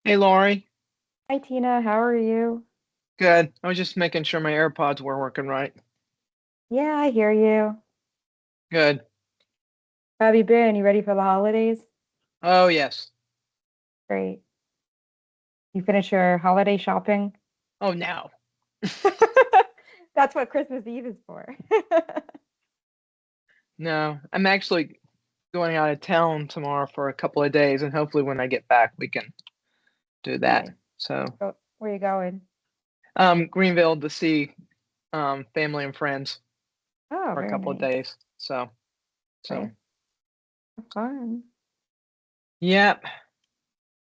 Hey, Laurie. Hi Tina, how are you? Good. I was just making sure my AirPods were working right. Yeah, I hear you. Good. How have you been? You ready for the holidays? Oh, yes. Great. You finished your holiday shopping? Oh, now. That's what Christmas Eve is for. No, I'm actually going out of town tomorrow for a couple of days, and hopefully when I get back, we can do that. Nice. So, Where you going? Greenville to see family and friends Oh, for a very couple of nice. days. So, Nice. so Fun. yeah,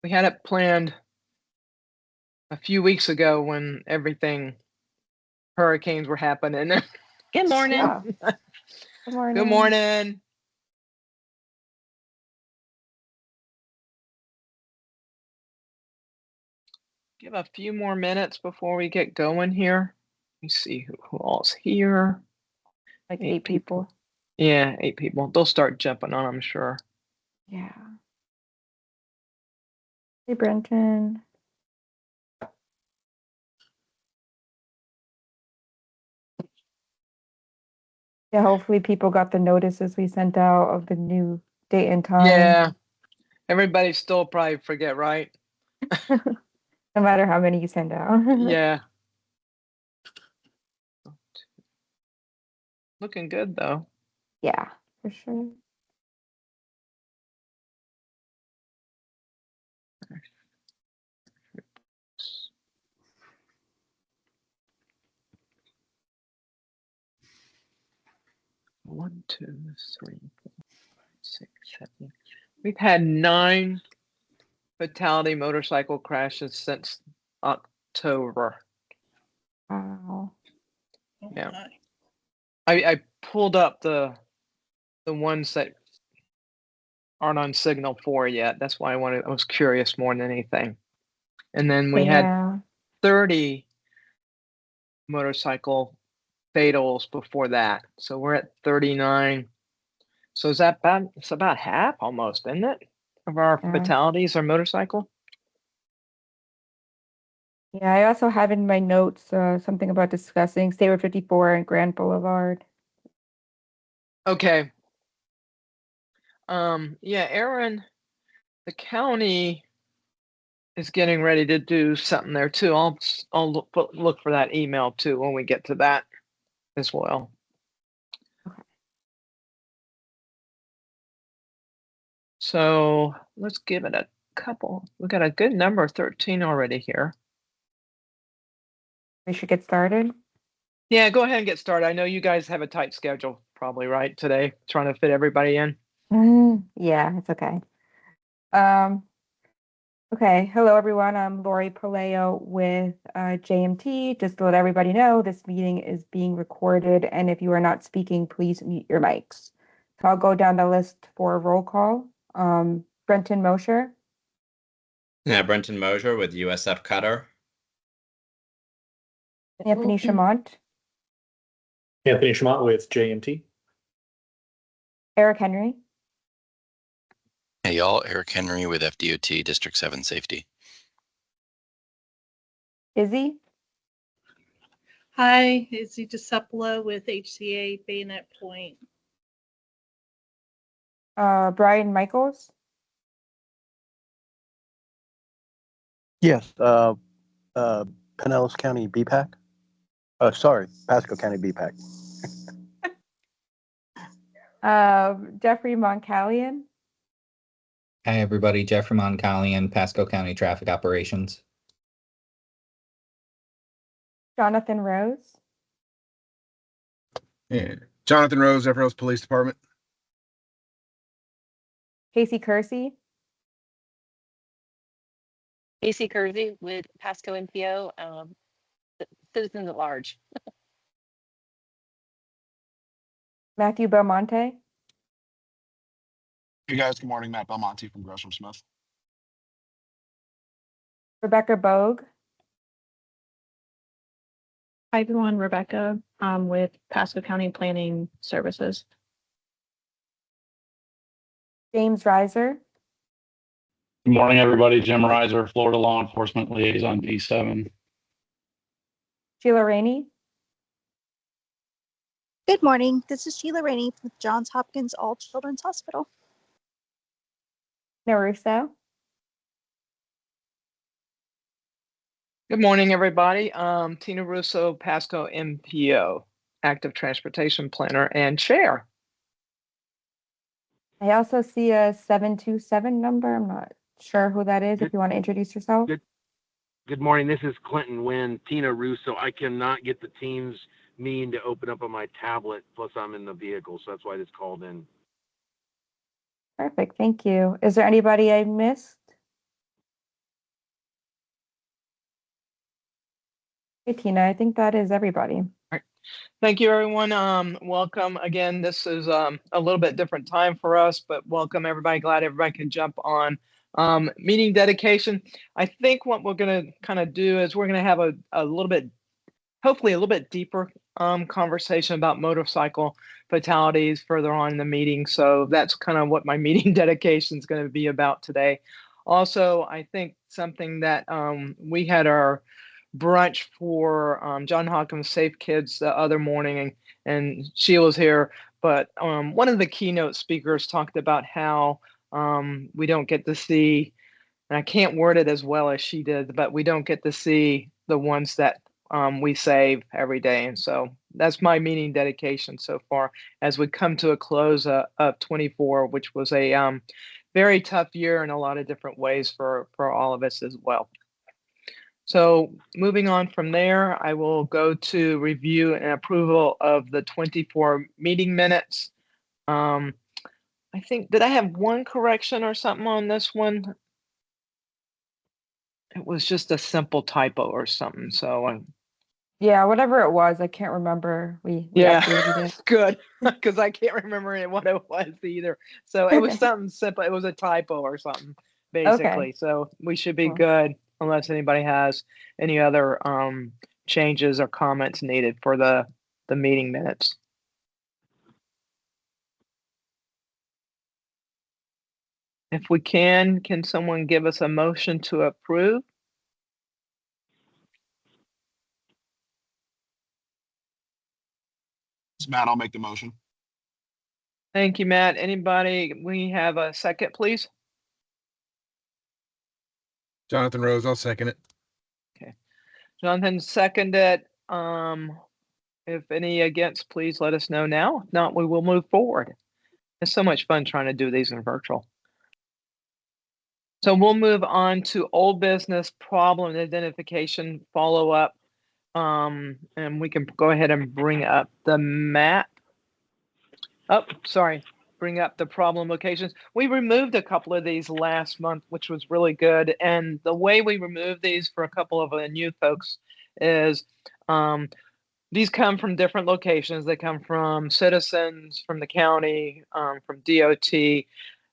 we had it planned a few weeks ago when everything hurricanes were happening. Good morning. Yeah. Good Good morning. morning. Give a few more minutes before we get going here. Let me see who all's here. Like Eight eight people. people. Yeah, 8 people. They'll start jumping on, I'm sure. Yeah. Hey, Brenton. Yeah, hopefully people got the notices we sent out of the new date and time, Yeah, everybody still probably forget, right? no matter how many you send out. Yeah, looking good though. Yeah, for sure. 1, 2, 3, 4, 5, 6, 7. We've had 9 fatality motorcycle crashes since October. Wow. Yeah, I pulled up the ones that aren't on Signal 4 yet. That's why I was curious more than anything. And then we had Yeah. 30 motorcycle fatals before that. So we're at 39. So is that about it's about half almost, isn't it? Of our Yeah. fatalities are motorcycle? Yeah, I also have in my notes something about discussing State Road 54 and Grand Boulevard. Okay. Yeah, Aaron, the county is getting ready to do something there too. I'll look for that email too when we get to that as well. Okay. So let's give it a couple. We got a good number, 13 already here. We should get started. Yeah, go ahead and get started. I know you guys have a tight schedule, probably, right, today, trying to fit everybody in. Yeah, it's okay. Um, okay. Hello, everyone. I'm Lori Paleo with JMT. Just to let everybody know, this meeting is being recorded, and if you are not speaking, please mute your mics. So I'll go down the list for a roll call. Brenton Mosher, Yeah, Brenton Mosier with USF Cutter. Anthony Chamont, Anthony Chamont with JMT. Eric Henry, Hey y'all, Eric Henry with FDOT District 7 Safety. Izzy, Hi, Izzy DeSepolo with HCA Bayonet Point. Brian Michaels, Yes, Pinellas County BPAC. Sorry, Pasco County BPAC. Jeffrey Moncalian, Hi, everybody. Jeffrey Moncalian, Pasco County Traffic Operations. Jonathan Rose, Yeah. Jonathan Rose, Everett Police Department. Casey Kersey, Casey Kersey with Pasco NPO, citizens at large. Matthew Belmonte, Hey guys, good morning. Matt Belmonte from Gresham Smith. Rebecca Bogue, Hi everyone, Rebecca with Pasco County Planning Services. James Reiser, Good morning, everybody. Jim Reiser, Florida Law Enforcement Liaison D7. Sheila Rainey, Good morning. This is Sheila Rainey with Johns Hopkins All Children's Hospital. Naruso, Good morning, everybody. Tina Russo, Pasco MPO, Active Transportation Planner and Chair. I also see a 727 number. I'm not sure who that is. If you want to introduce yourself. Good morning. This is Clinton Wynn, Tina Russo. I cannot get the Teams meeting to open up on my tablet. Plus, I'm in the vehicle, so that's why this called in. Perfect. Thank you. Is there anybody I missed? Hey, Tina, I think that is everybody. Thank you, everyone. Welcome again. This is a little bit different time for us, but welcome everybody. Glad everybody can jump on. Meeting dedication. I think what we're going to kind of do is we're going to have a little bit, hopefully a little bit deeper conversation about motorcycle fatalities further on in the meeting. So that's kind of what my meeting dedication is going to be about today. Also, I think something that we had our brunch for John Hopkins Safe Kids the other morning, and Sheila's here. But one of the keynote speakers talked about how we don't get to see, and I can't word it as well as she did, but we don't get to see the ones that we save every day. And so that's my meeting dedication so far as we come to a close of 24, which was a very tough year in a lot of different ways for all of us as well. So moving on from there, I will go to review and approval of the 24 meeting minutes. I think, did I have one correction or something on this one? It was just a simple typo or something. So Yeah, whatever it was, I can't remember. We yeah, updated it. good, because I can't remember what it was either. So it was something simple. It was a typo or something, basically. Okay. So we should be Cool. good unless anybody has any other changes or comments needed for the meeting minutes. If we can someone give us a motion to approve? It's Matt, I'll make the motion. Thank you, Matt. Anybody, we have a second, please? Jonathan Rose, I'll second it. Okay. Jonathan seconded. If any against, please let us know now. If not, we will move forward. It's so much fun trying to do these in virtual. So we'll move on to old business problem identification follow-up. And we can go ahead and bring up the map. Oh, sorry. Bring up the problem locations. We removed a couple of these last month, which was really good. And the way we removed these for a couple of the new folks is these come from different locations. They come from citizens, from the county, from DOT.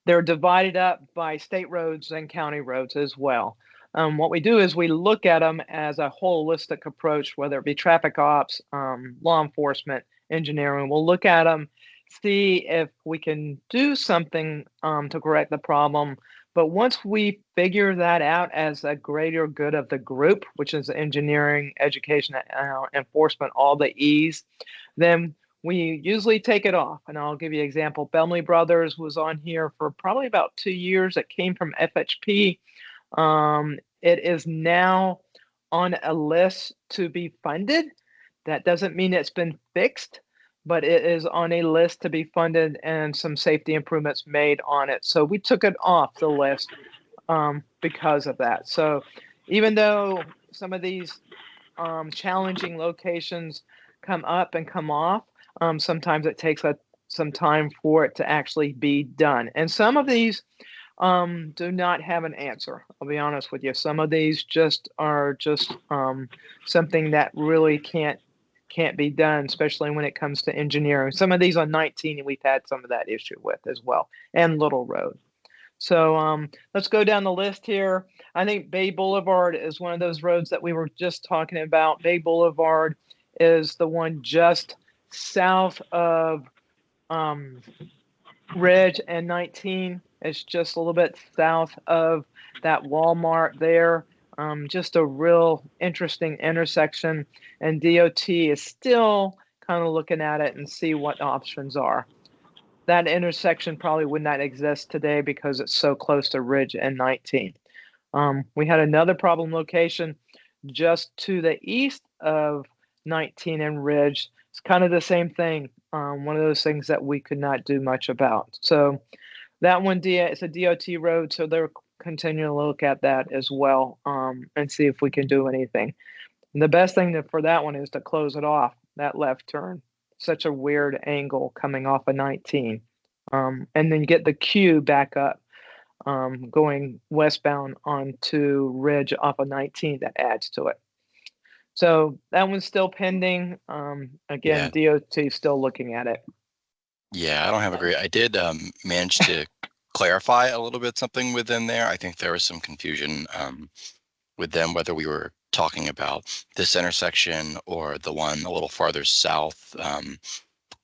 They're divided up by state roads and county roads as well. What we do is we look at them as a holistic approach, whether it be traffic ops, law enforcement, engineering. We'll look at them, see if we can do something to correct the problem. But once we figure that out as a greater good of the group, which is engineering, education, enforcement, all the E's, then we usually take it off. And I'll give you an example. Bellamy Brothers was on here for probably about 2 years. It came from FHP. It is now on a list to be funded. That doesn't mean it's been fixed, but it is on a list to be funded and some safety improvements made on it. So we took it off the list because of that. So even though some of these challenging locations come up and come off, sometimes it takes some time for it to actually be done. And some of these do not have an answer. I'll be honest with you. Some of these just are something that really can't be done, especially when it comes to engineering. Some of these on 19, we've had some of that issue with as well, and Little Road. So let's go down the list here. I think Bay Boulevard is one of those roads that we were just talking about. Bay Boulevard is the one just south of Ridge and 19. It's just a little bit south of that Walmart there. Just a real interesting intersection, and DOT is still kind of looking at it and see what options are. That intersection probably would not exist today because it's so close to Ridge and 19. We had another problem location just to the east of 19 and Ridge. It's kind of the same thing. One of those things that we could not do much about. So that one, it's a DOT road, so they're continuing to look at that as well, and see if we can do anything. And the best thing for that one is to close it off, that left turn. Such a weird angle coming off of 19. And then get the queue back up, going westbound onto Ridge off of 19 that adds to it. So that one's still pending. Again, DOT still looking at it. Yeah, I don't have a great. I did manage to clarify a little bit something within there. I think there was some confusion with them whether we were talking about this intersection or the one a little farther south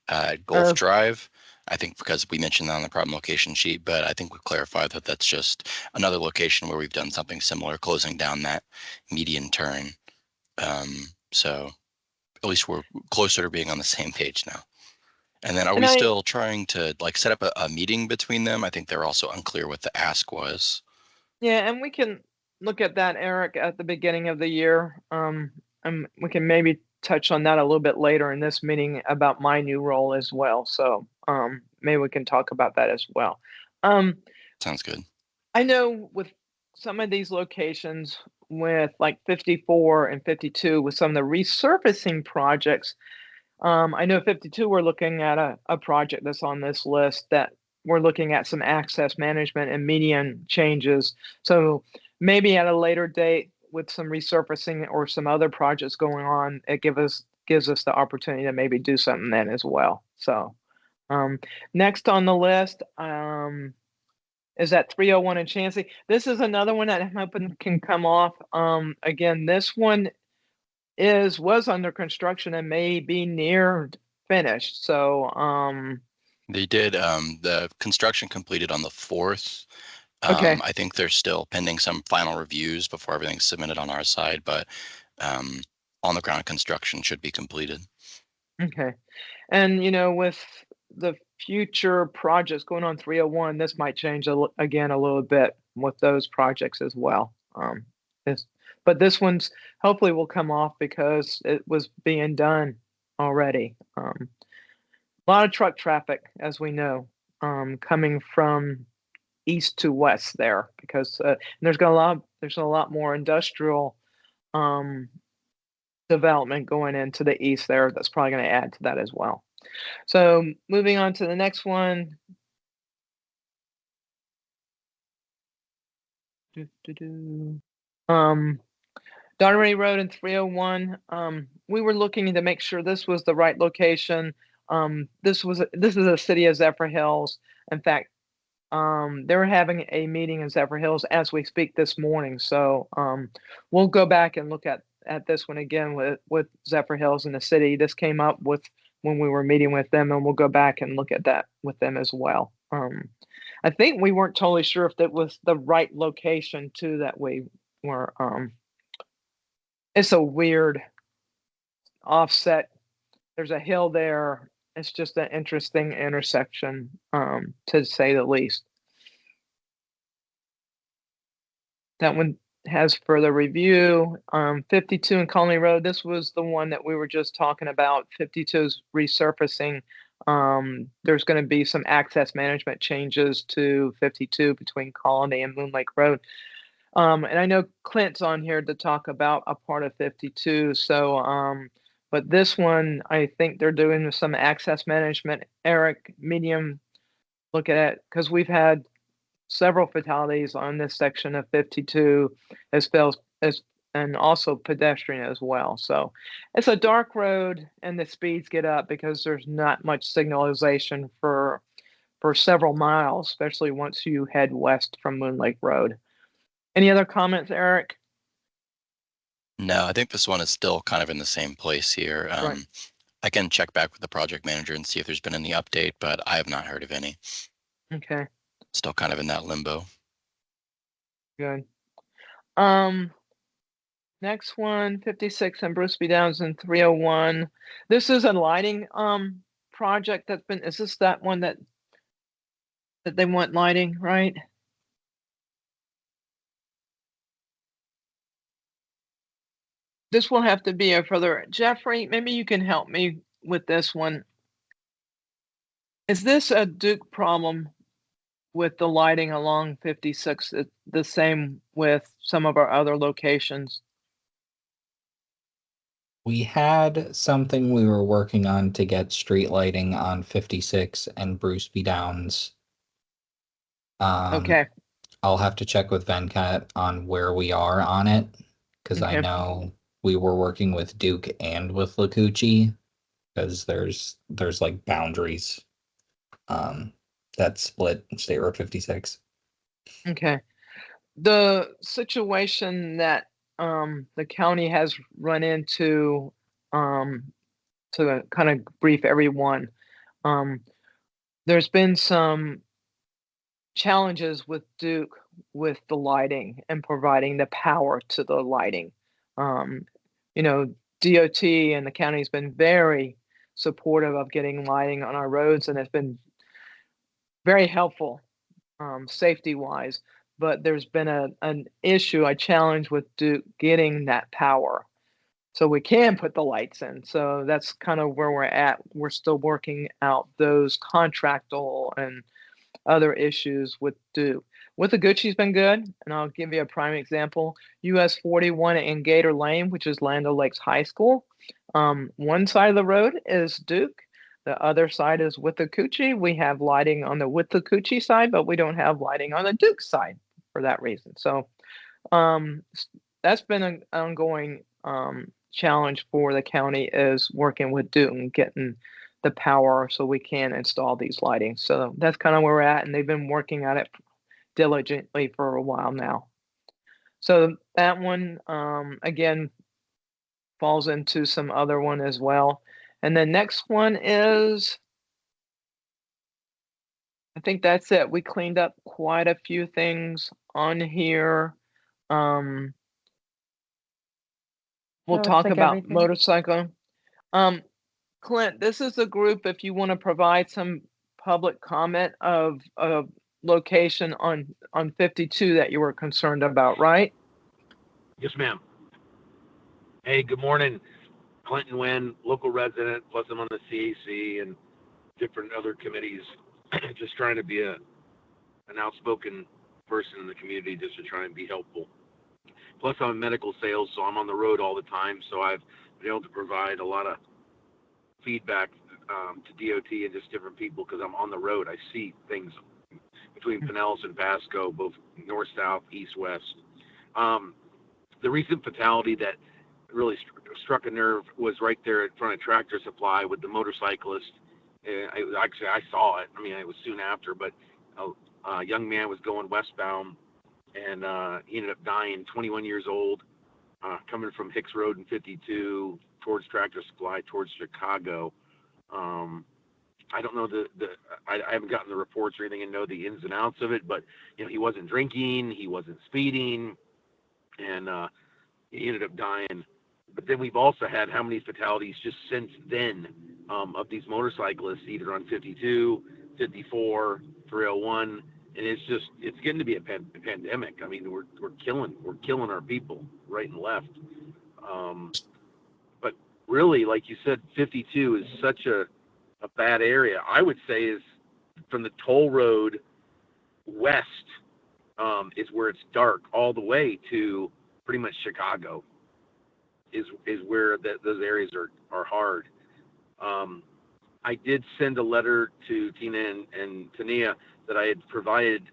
at Gulf Drive. I think because we mentioned that on the problem location sheet, but I think we clarified that that's just another location where we've done something similar, closing down that median turn. So at least we're closer to being on the same page now. And then are we still trying to like set up a meeting between them? I think they're also unclear what the ask was. Yeah, and we can look at that, Eric, at the beginning of the year. And we can maybe touch on that a little bit later in this meeting about my new role as well. So maybe we can talk about that as well. Sounds good. I know with some of these locations with like 54 and 52 with some of the resurfacing projects, I know 52 we're looking at a project that's on this list that we're looking at some access management and median changes. So maybe at a later date with some resurfacing or some other projects going on, it gives us the opportunity to maybe do something then as well. So next on the list is that 301 in Chansey. This is another one that I'm hoping can come off. Again, this one was under construction and may be near finished. So they did the construction completed on the 4th. Okay. I think they're still pending some final reviews before everything's submitted on our side, but on the ground construction should be completed. Okay. And with the future projects going on 301, this might change again a little bit with those projects as well. But this one's hopefully will come off because it was being done already. A lot of truck traffic, as we know, coming from east to west there because there's a lot more industrial development going into the east there. That's probably going to add to that as well. So moving on to the next one. Donnery Road and 301. We were looking to make sure this was the right location. This is a city of Zephyr Hills. In fact, they're having a meeting in Zephyr Hills as we speak this morning. So we'll go back and look at this one again with Zephyr Hills in the city. This came up with when we were meeting with them, and we'll go back and look at that with them as well. I think we weren't totally sure if that was the right location too that we were. It's a weird offset. There's a hill there. It's just an interesting intersection, to say the least. That one has further review. 52 in Colony Road. This was the one that we were just talking about. 52's resurfacing. There's going to be some access management changes to 52 between Colony and Moon Lake Road. And I know Clint's on here to talk about a part of 52. So, but this one, I think they're doing some access management. Eric, medium, look at it because we've had several fatalities on this section of 52 and also pedestrian as well. So it's a dark road and the speeds get up because there's not much signalization for several miles, especially once you head west from Moon Lake Road. Any other comments, Eric? No, I think this one is still kind of in the same place here. Right. I can check back with the project manager and see if there's been any update, but I have not heard of any. Okay. still kind of in that limbo. Good. Next one, 56 and Bruce B. Downs and 301. This is a lighting project that's been, is this that one that they want lighting, right? This will have to be a further, Jeffrey, maybe you can help me with this one. Is this a Duke problem with the lighting along 56, the same with some of our other locations? We had something we were working on to get street lighting on 56 and Bruce B. Downs. Okay, I'll have to check with Venkat on where we are on it, because I Okay. know we were working with Duke and with Lakuchi, because there's like boundaries that split State Road 56. okay. The situation that the county has run into, to kind of brief everyone, there's been some challenges with Duke with the lighting and providing the power to the lighting. Um, you know, DOT and the county's been very supportive of getting lighting on our roads, and it's been very helpful, safety wise. But there's been an issue, a challenge with Duke getting that power so we can put the lights in. So that's kind of where we're at. We're still working out those contractual and other issues with Duke. With the Gucci's been good, and I'll give you a prime example. US 41 in Gator Lane, which is Land O'Lakes High School. One side of the road is Duke. The other side is Withlacoochee. We have lighting on the Withlacoochee side, but we don't have lighting on the Duke side for that reason. So that's been an ongoing challenge for the county, is working with Duke and getting the power so we can install these lighting. So that's kind of where we're at, and they've been working at it diligently for a while now. So that one, again, falls into some other one as well. And the next one is, I think that's it. We cleaned up quite a few things on here. We'll Looks talk like about everything. motorcycle. Clint, this is a group, if you want to provide some public comment of location on 52 that you were concerned about, right? Yes, ma'am. Hey, good morning. Clinton Wynn, local resident, plus I'm on the CAC and different other committees. Just trying to be an outspoken person in the community, just to try and be helpful. Plus I'm in medical sales, so I'm on the road all the time. So I've been able to provide a lot of feedback to DOT and just different people, because I'm on the road. I see things between Pinellas and Pasco, both north, south, east, west. The recent fatality that really struck a nerve was right there in front of Tractor Supply with the motorcyclist. I saw it. I mean, it was soon after, but a young man was going westbound, and he ended up dying, 21 years old, coming from Hicks Road in 52 towards Tractor Supply, towards Chicago. I don't know I haven't gotten the reports or anything and know the ins and outs of it, but he wasn't drinking, he wasn't speeding, and he ended up dying. But then we've also had how many fatalities just since then of these motorcyclists, either on 52, 54, 301, and it's getting to be a pandemic. I mean, we're killing our people right and left. But really, like you said, 52 is such a bad area. I would say is from the toll road west is where it's dark, all the way to pretty much Chicago is where those areas are hard. I did send a letter to Tina and Tania that I had provided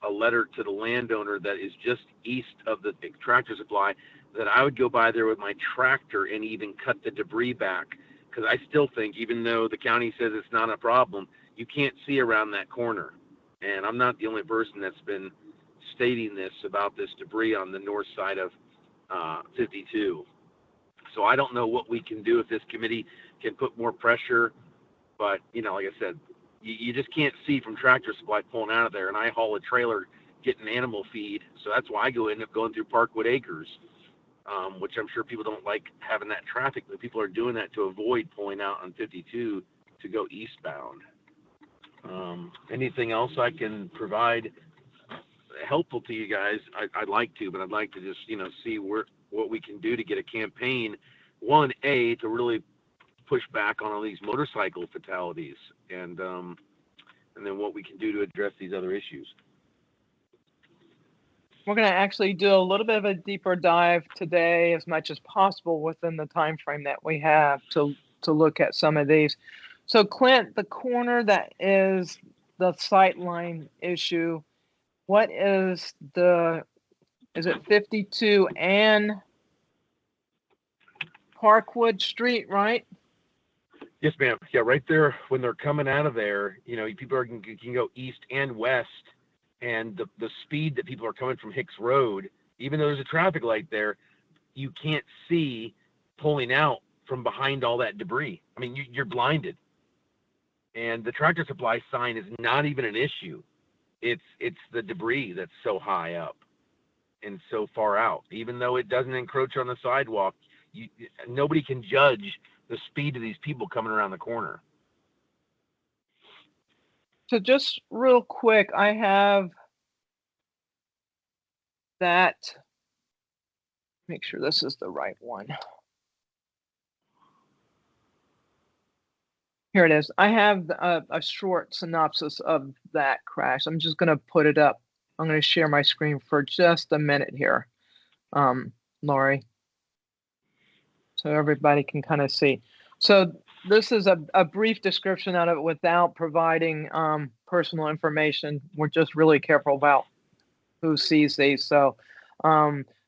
a letter to the landowner that is just east of the Tractor Supply, that I would go by there with my tractor and even cut the debris back, because I still think, even though the county says it's not a problem, you can't see around that corner. And I'm not the only person that's been stating this about this debris on the north side of 52. So I don't know what we can do if this committee can put more pressure, but like I said, you just can't see from Tractor Supply pulling out of there. And I haul a trailer getting animal feed, so that's why I end up going through Parkwood Acres, which I'm sure people don't like having that traffic, but people are doing that to avoid pulling out on 52 to go eastbound. Anything else I can provide helpful to you guys? I'd like to, but I'd like to just, see what we can do to get a campaign, to really push back on all these motorcycle fatalities, and then what we can do to address these other issues. We're going to actually do a little bit of a deeper dive today, as much as possible within the time frame that we have to look at some of these. So Clint, the corner that is the sightline issue, what is it 52 and Parkwood Street, right? Yes, ma'am. Yeah, right there when they're coming out of there, people can go east and west, and the speed that people are coming from Hicks Road, even though there's a traffic light there, you can't see pulling out from behind all that debris. I mean, you're blinded. And the Tractor Supply sign is not even an issue. It's the debris that's so high up and so far out. Even though it doesn't encroach on the sidewalk, nobody can judge the speed of these people coming around the corner. So just real quick, I have that. Make sure this is the right one. Here it is. I have a short synopsis of that crash. I'm just going to put it up. I'm going to share my screen for just a minute here, Lori, so everybody can kind of see. So this is a brief description of it without providing personal information. We're just really careful about who sees these. So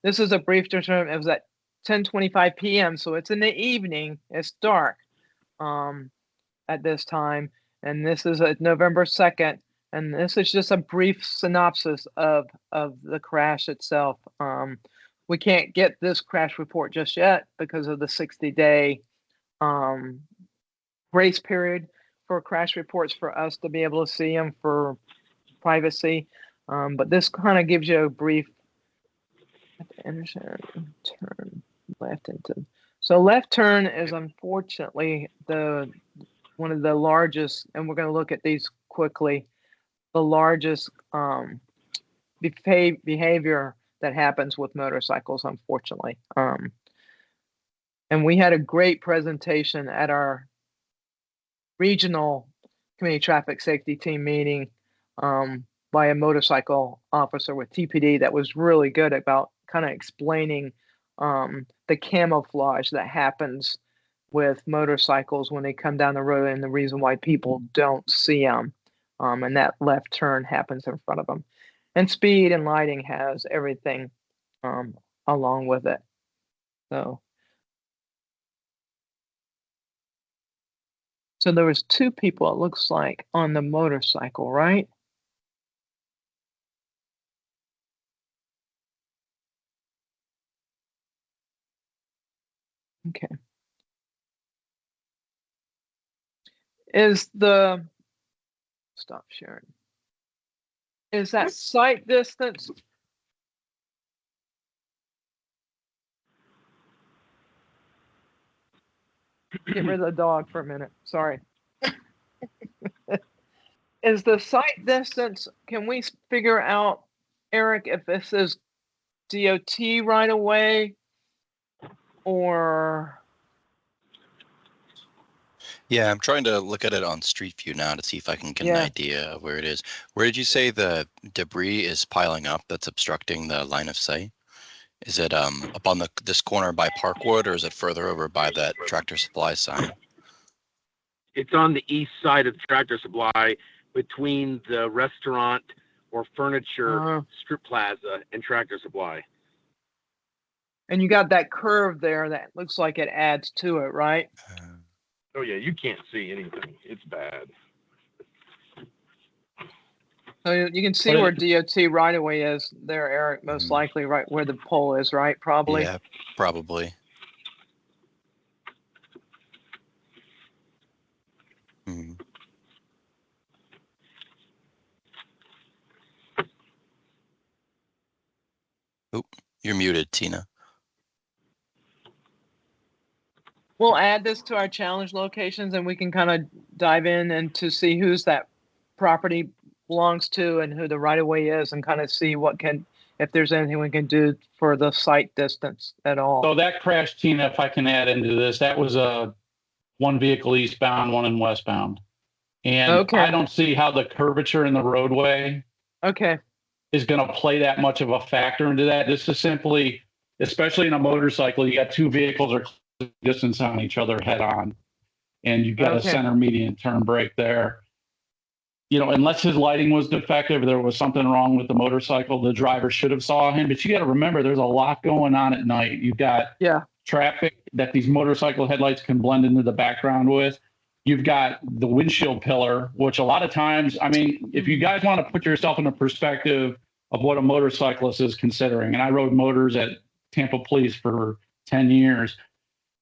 this is a brief description. It was at 10:25 p.m. So it's in the evening. It's dark at this time. And this is November 2nd. And this is just a brief synopsis of the crash itself. We can't get this crash report just yet because of the 60-day grace period for crash reports for us to be able to see them for privacy. But this kind of gives you a brief at the intersection, turn left into. So left turn is unfortunately one of the largest, and we're going to look at these quickly, the largest behavior that happens with motorcycles, unfortunately. And we had a great presentation at our regional community traffic safety team meeting by a motorcycle officer with TPD that was really good about kind of explaining the camouflage that happens with motorcycles when they come down the road and the reason why people don't see them. And that left turn happens in front of them. And speed and lighting has everything along with it. So there was two people, it looks like, on the motorcycle, right? Okay. Stop sharing. Is that sight distance? Get rid of the dog for a minute. Sorry. Is the sight distance, can we figure out, Eric, if this is DOT right away or? Yeah, I'm trying to look at it on Street View now to see if I can get an idea of where it is. Where did you say the debris is piling up that's obstructing the line of sight? Is it up on this corner by Parkwood, or is it further over by that Tractor Supply sign? It's on the east side of Tractor Supply between the restaurant or furniture strip plaza and Tractor Supply. And you got that curve there that looks like it adds to it, right? Oh yeah, you can't see anything. It's bad. So you can see where DOT right away is there, Eric, most likely right where the pole is, right? Probably. Yeah, probably. You're muted, Tina. We'll add this to our challenge locations and we can kind of dive in and to see who's that property belongs to and who the right of way is and kind of see if there's anything we can do for the site distance at all. So that crash, Tina, if I can add into this, that was one vehicle eastbound, one in westbound. And Okay. I don't see how the curvature in the roadway Okay. is going to play that much of a factor into that. This is simply, especially in a motorcycle, you got two vehicles are distance on each other head on, and you've got a Okay. center median turn brake there. You know, unless his lighting was defective, there was something wrong with the motorcycle, the driver should have saw him. But you got to remember, there's a lot going on at night. You've got traffic that these motorcycle headlights can blend into the background with. You've got the windshield pillar, which a lot of times, I mean, if you guys want to put yourself in a perspective of what a motorcyclist is considering, and I rode motors at Tampa Police for 10 years.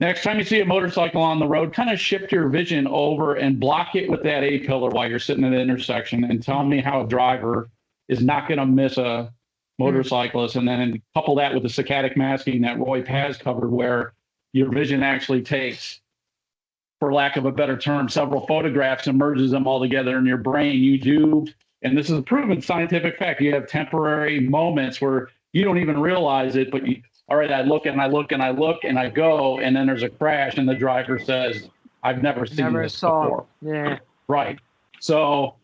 Next time you see a motorcycle on the road, kind of shift your vision over and block it with that A-pillar while you're sitting at the intersection and tell me how a driver is not going to miss a motorcyclist. And then couple that with the saccadic masking that Roy Paz covered, where your vision actually takes, for lack of a better term, several photographs and merges them all together in your brain. You do, and this is a proven scientific fact, you have temporary moments where you don't even realize it, but you, all right, I look and I look and I look and I go, and then there's a crash and the driver says, I've never seen this before. Yeah. Right. So,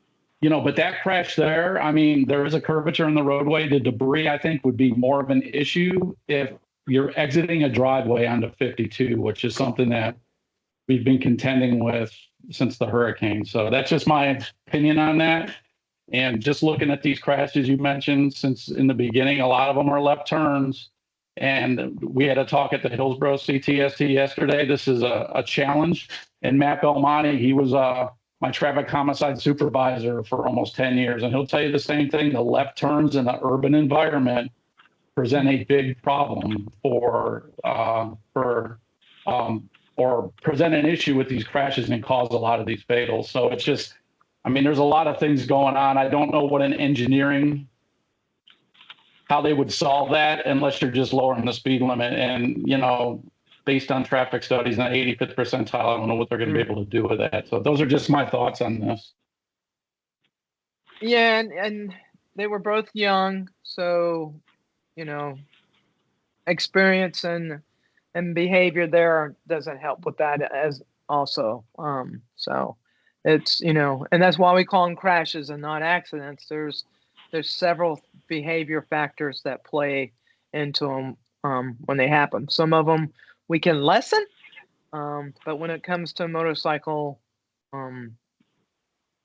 you know, but that crash there, I mean, there is a curvature in the roadway. The debris, I think, would be more of an issue if you're exiting a driveway onto 52, which is something that we've been contending with since the hurricane. So that's just my opinion on that. And just looking at these crashes you mentioned since in the beginning, a lot of them are left turns. And we had a talk at the Hillsborough CTST yesterday. This is a challenge. And Matt Belmonte, he was my traffic homicide supervisor for almost 10 years. And he'll tell you the same thing. The left turns in the urban environment present a big problem or present an issue with these crashes and cause a lot of these fatals. So it's just, I mean, there's a lot of things going on. I don't know what how they would solve that unless you're just lowering the speed limit. And, you know, based on traffic studies in the 85th percentile, I don't know what they're going to be able to do with that. So those are just my thoughts on this. Yeah, and they were both young, so, you know, experience and behavior there doesn't help with that as also. So it's, you know, and that's why we call them crashes and not accidents. There's several behavior factors that play into them when they happen. Some of them we can lessen, but when it comes to motorcycle,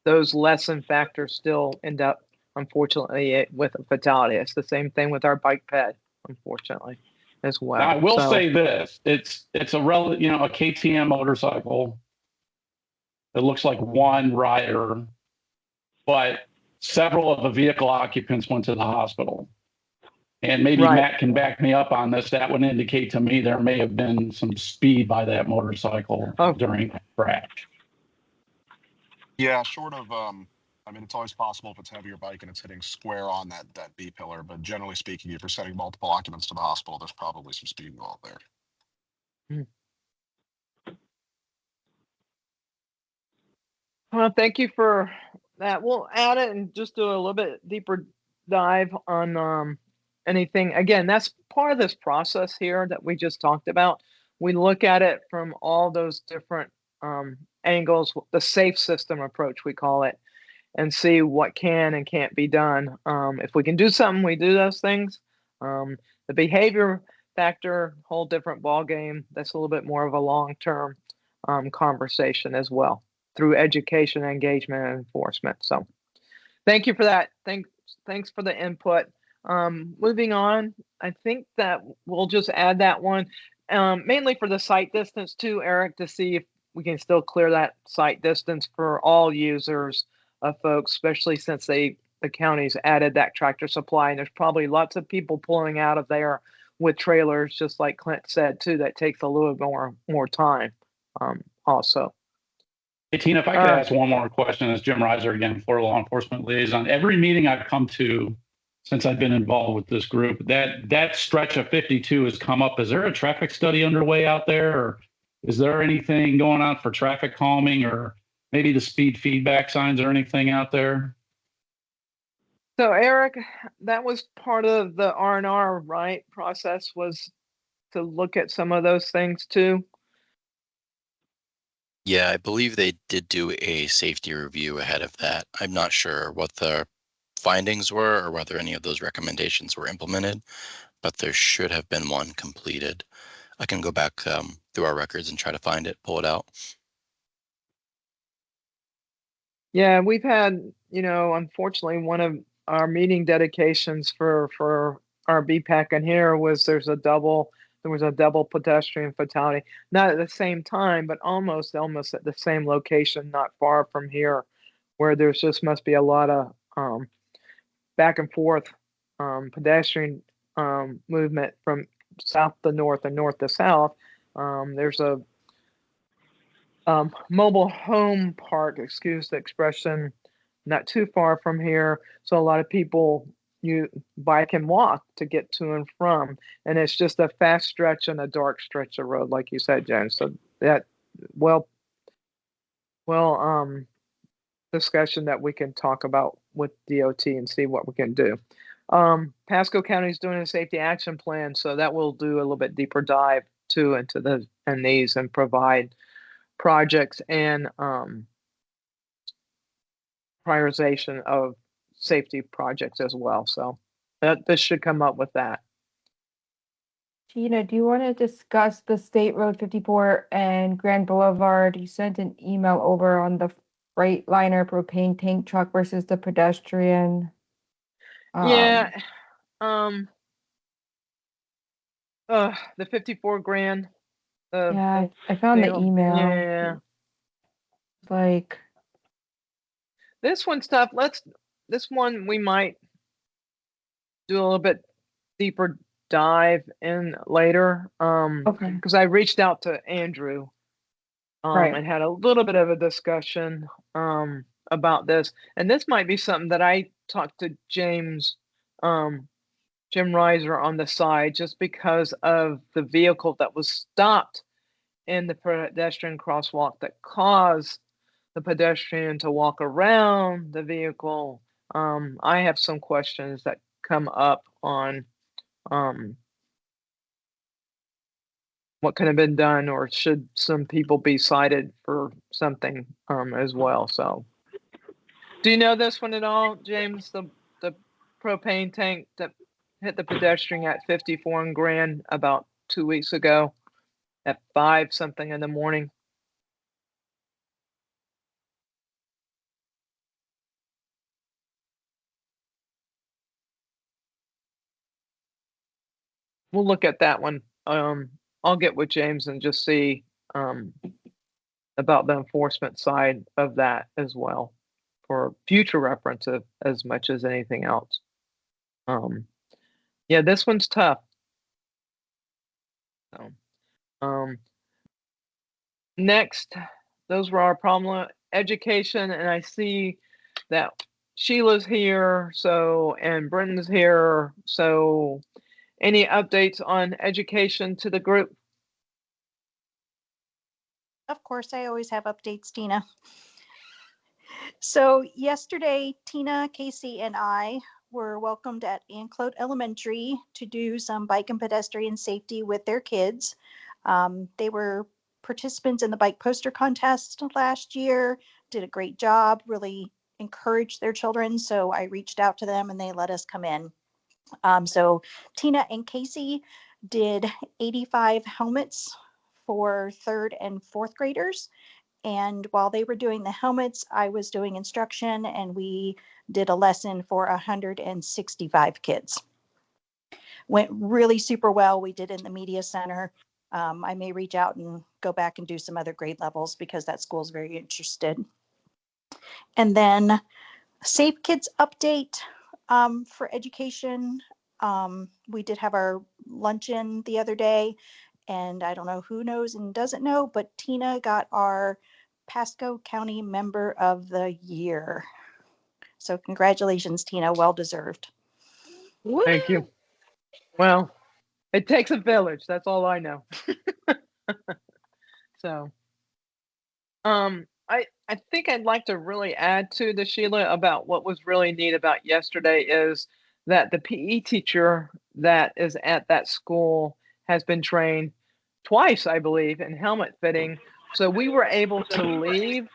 those lesson factors still end up, unfortunately, with a fatality. It's the same thing with our bike ped, unfortunately, as well. Now, I will say this: it's a a KTM motorcycle. It looks like one rider, but several of the vehicle occupants went to the hospital. And maybe Matt can back me up on this. That would indicate to me there may have been some speed by that motorcycle during that crash. Yeah, short of, I mean, it's always possible if it's a heavier bike and it's hitting square on that B pillar. But generally speaking, if you're sending multiple occupants to the hospital, there's probably some speed involved there. Well, thank you for that. We'll add it and just do a little bit deeper dive on anything. Again, that's part of this process here that we just talked about. We look at it from all those different angles, the safe system approach, we call it, and see what can and can't be done. If we can do something, we do those things. The behavior factor, whole different ball game. That's a little bit more of a long-term conversation as well, through education, engagement, and enforcement. So thank you for that. Thanks for the input. Moving on, I think that we'll just add that one, mainly for the sight distance too, Eric, to see if we can still clear that sight distance for all users of folks, especially since the county's added that tractor supply. And there's probably lots of people pulling out of there with trailers, just like Clint said too, that takes a little more time also. Hey, Tina, if I could ask one more question, as Jim Reiser again, Florida Law Enforcement Liaison. Every meeting I've come to since I've been involved with this group. That stretch of 52 has come up. Is there a traffic study underway out there, or is there anything going on for traffic calming, or maybe the speed feedback signs or anything out there? So Eric, that was part of the R&R, right? Process was to look at some of those things too. Yeah, I believe they did do a safety review ahead of that. I'm not sure what the findings were or whether any of those recommendations were implemented, but there should have been one completed. I can go back through our records and try to find it, pull it out. Yeah, we've had, unfortunately, one of our meeting dedications for our BPAC in here was there was a double pedestrian fatality, not at the same time, but almost at the same location, not far from here, where there's just must be a lot of back and forth pedestrian movement from south to north and north to south. There's a mobile home park, excuse the expression, not too far from here. So a lot of people you bike and walk to get to and from, and it's just a fast stretch and a dark stretch of road, like you said, James. So that well discussion that we can talk about with DOT and see what we can do. Pasco County is doing a safety action plan, so that will do a little bit deeper dive too into these and provide projects and prioritization of safety projects as well. So this should come up with that. Gina, do you want to discuss the State Road 54 and Grand Boulevard? You sent an email over on the Freightliner propane tank truck versus the pedestrian. Yeah. The 54 grand. Yeah, I found the email. Yeah. Like, this one's tough. This one we might do a little bit deeper dive in later. okay. Because I reached out to Andrew Right. and had a little bit of a discussion about this. And this might be something that I talked to Jim Reiser on the side, just because of the vehicle that was stopped in the pedestrian crosswalk that caused the pedestrian to walk around the vehicle. I have some questions that come up on what could have been done, or should some people be cited for something as well. So do you know this one at all, James? The propane tank that hit the pedestrian at 54 and Grand about 2 weeks ago at 5 something in the morning. We'll look at that one. I'll get with James and just see about the enforcement side of that as well for future reference as much as anything else. Yeah, this one's tough. So, next, those were our problem education, and I see that Sheila's here, and Brendan's here. So, any updates on education to the group? Of course, I always have updates, Tina. So yesterday, Tina, Casey, and I were welcomed at Anclote Elementary to do some bike and pedestrian safety with their kids. They were participants in the bike poster contest last year, did a great job, really encouraged their children. So I reached out to them and they let us come in. So Tina and Casey did 85 helmets for 3rd and 4th graders. And while they were doing the helmets, I was doing instruction, and we did a lesson for 165 kids. Went really super well. We did it in the media center. I may reach out and go back and do some other grade levels because that school is very interested. And then Safe Kids update for education. We did have our luncheon the other day, and I don't know who knows and doesn't know, but Tina got our Pasco County Member of the Year. So congratulations, Tina, well deserved. Thank you. Well, it takes a village. That's all I know. So, I think I'd like to really add to the Sheila about what was really neat about yesterday is that the PE teacher that is at that school has been trained twice, I believe, in helmet fitting. So we were able to leave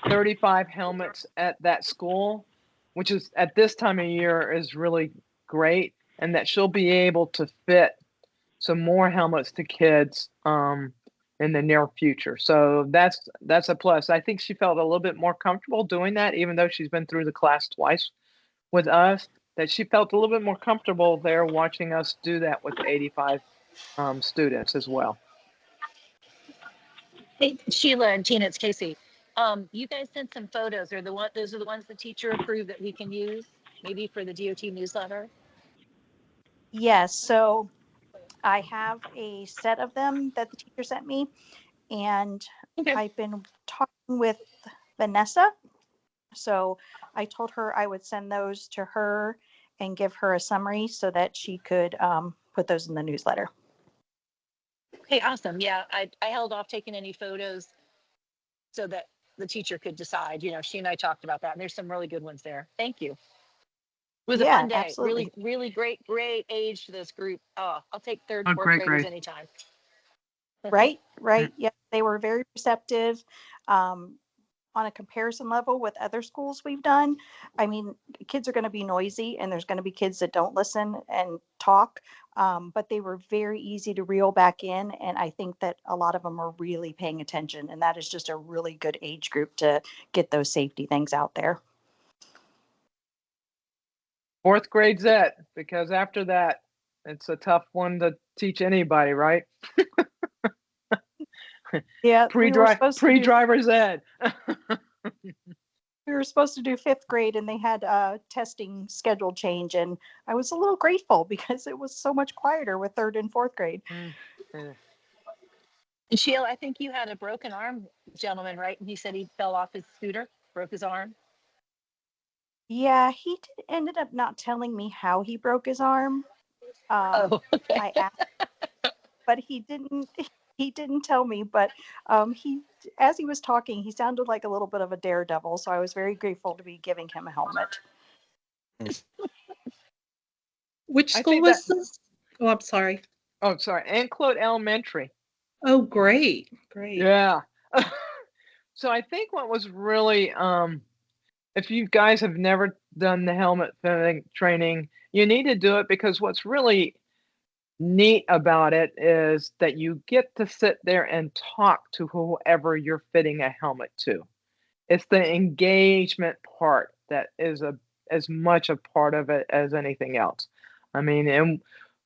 35 helmets at that school, which is at this time of year is really great, and that she'll be able to fit some more helmets to kids in the near future. So that's a plus. I think she felt a little bit more comfortable doing that, even though she's been through the class twice with us. That she felt a little bit more comfortable there watching us do that with 85 students as well. Hey, Sheila and Tina, it's Casey. You guys sent some photos. Those are the ones the teacher approved that we can use, maybe for the DOT newsletter? Yes, so I have a set of them that the teacher sent me, and I've been talking with Vanessa. So I told her I would send those to her and give her a summary so that she could put those in the newsletter. Okay, awesome. Yeah, I held off taking any photos so that the teacher could decide. You know, she and I talked about that, and there's some really good ones there. Thank you. It was a fun day. Absolutely. Really great age to this group. Oh, I'll take third, Oh, fourth great. graders anytime. Right. Yeah, they were very receptive. On a comparison level with other schools we've done, I mean, kids are going to be noisy and there's going to be kids that don't listen and talk, but they were very easy to reel back in. And I think that a lot of them are really paying attention. And that is just a really good age group to get those safety things out there. Fourth grade's it, because after that, it's a tough one to teach anybody, right? Yeah, pre-driver's ed. We were supposed to do fifth grade and they had a testing schedule change, and I was a little grateful because it was so much quieter with third and fourth grade. And Sheila, I think you had a broken arm gentleman, right? And he said he fell off his scooter, broke his arm. Yeah, he ended up not telling me how he broke his arm. Okay. I asked, but he didn't. He didn't tell me. But as he was talking, he sounded like a little bit of a daredevil. So I was very grateful to be giving him a helmet. Which school was this? Oh, I'm sorry. Oh, sorry. Anclote Elementary. Oh, great. Yeah. So I think what was really, if you guys have never done the helmet fitting training, you need to do it, because what's really neat about it is that you get to sit there and talk to whoever you're fitting a helmet to. It's the engagement part that is as much a part of it as anything else. I mean, and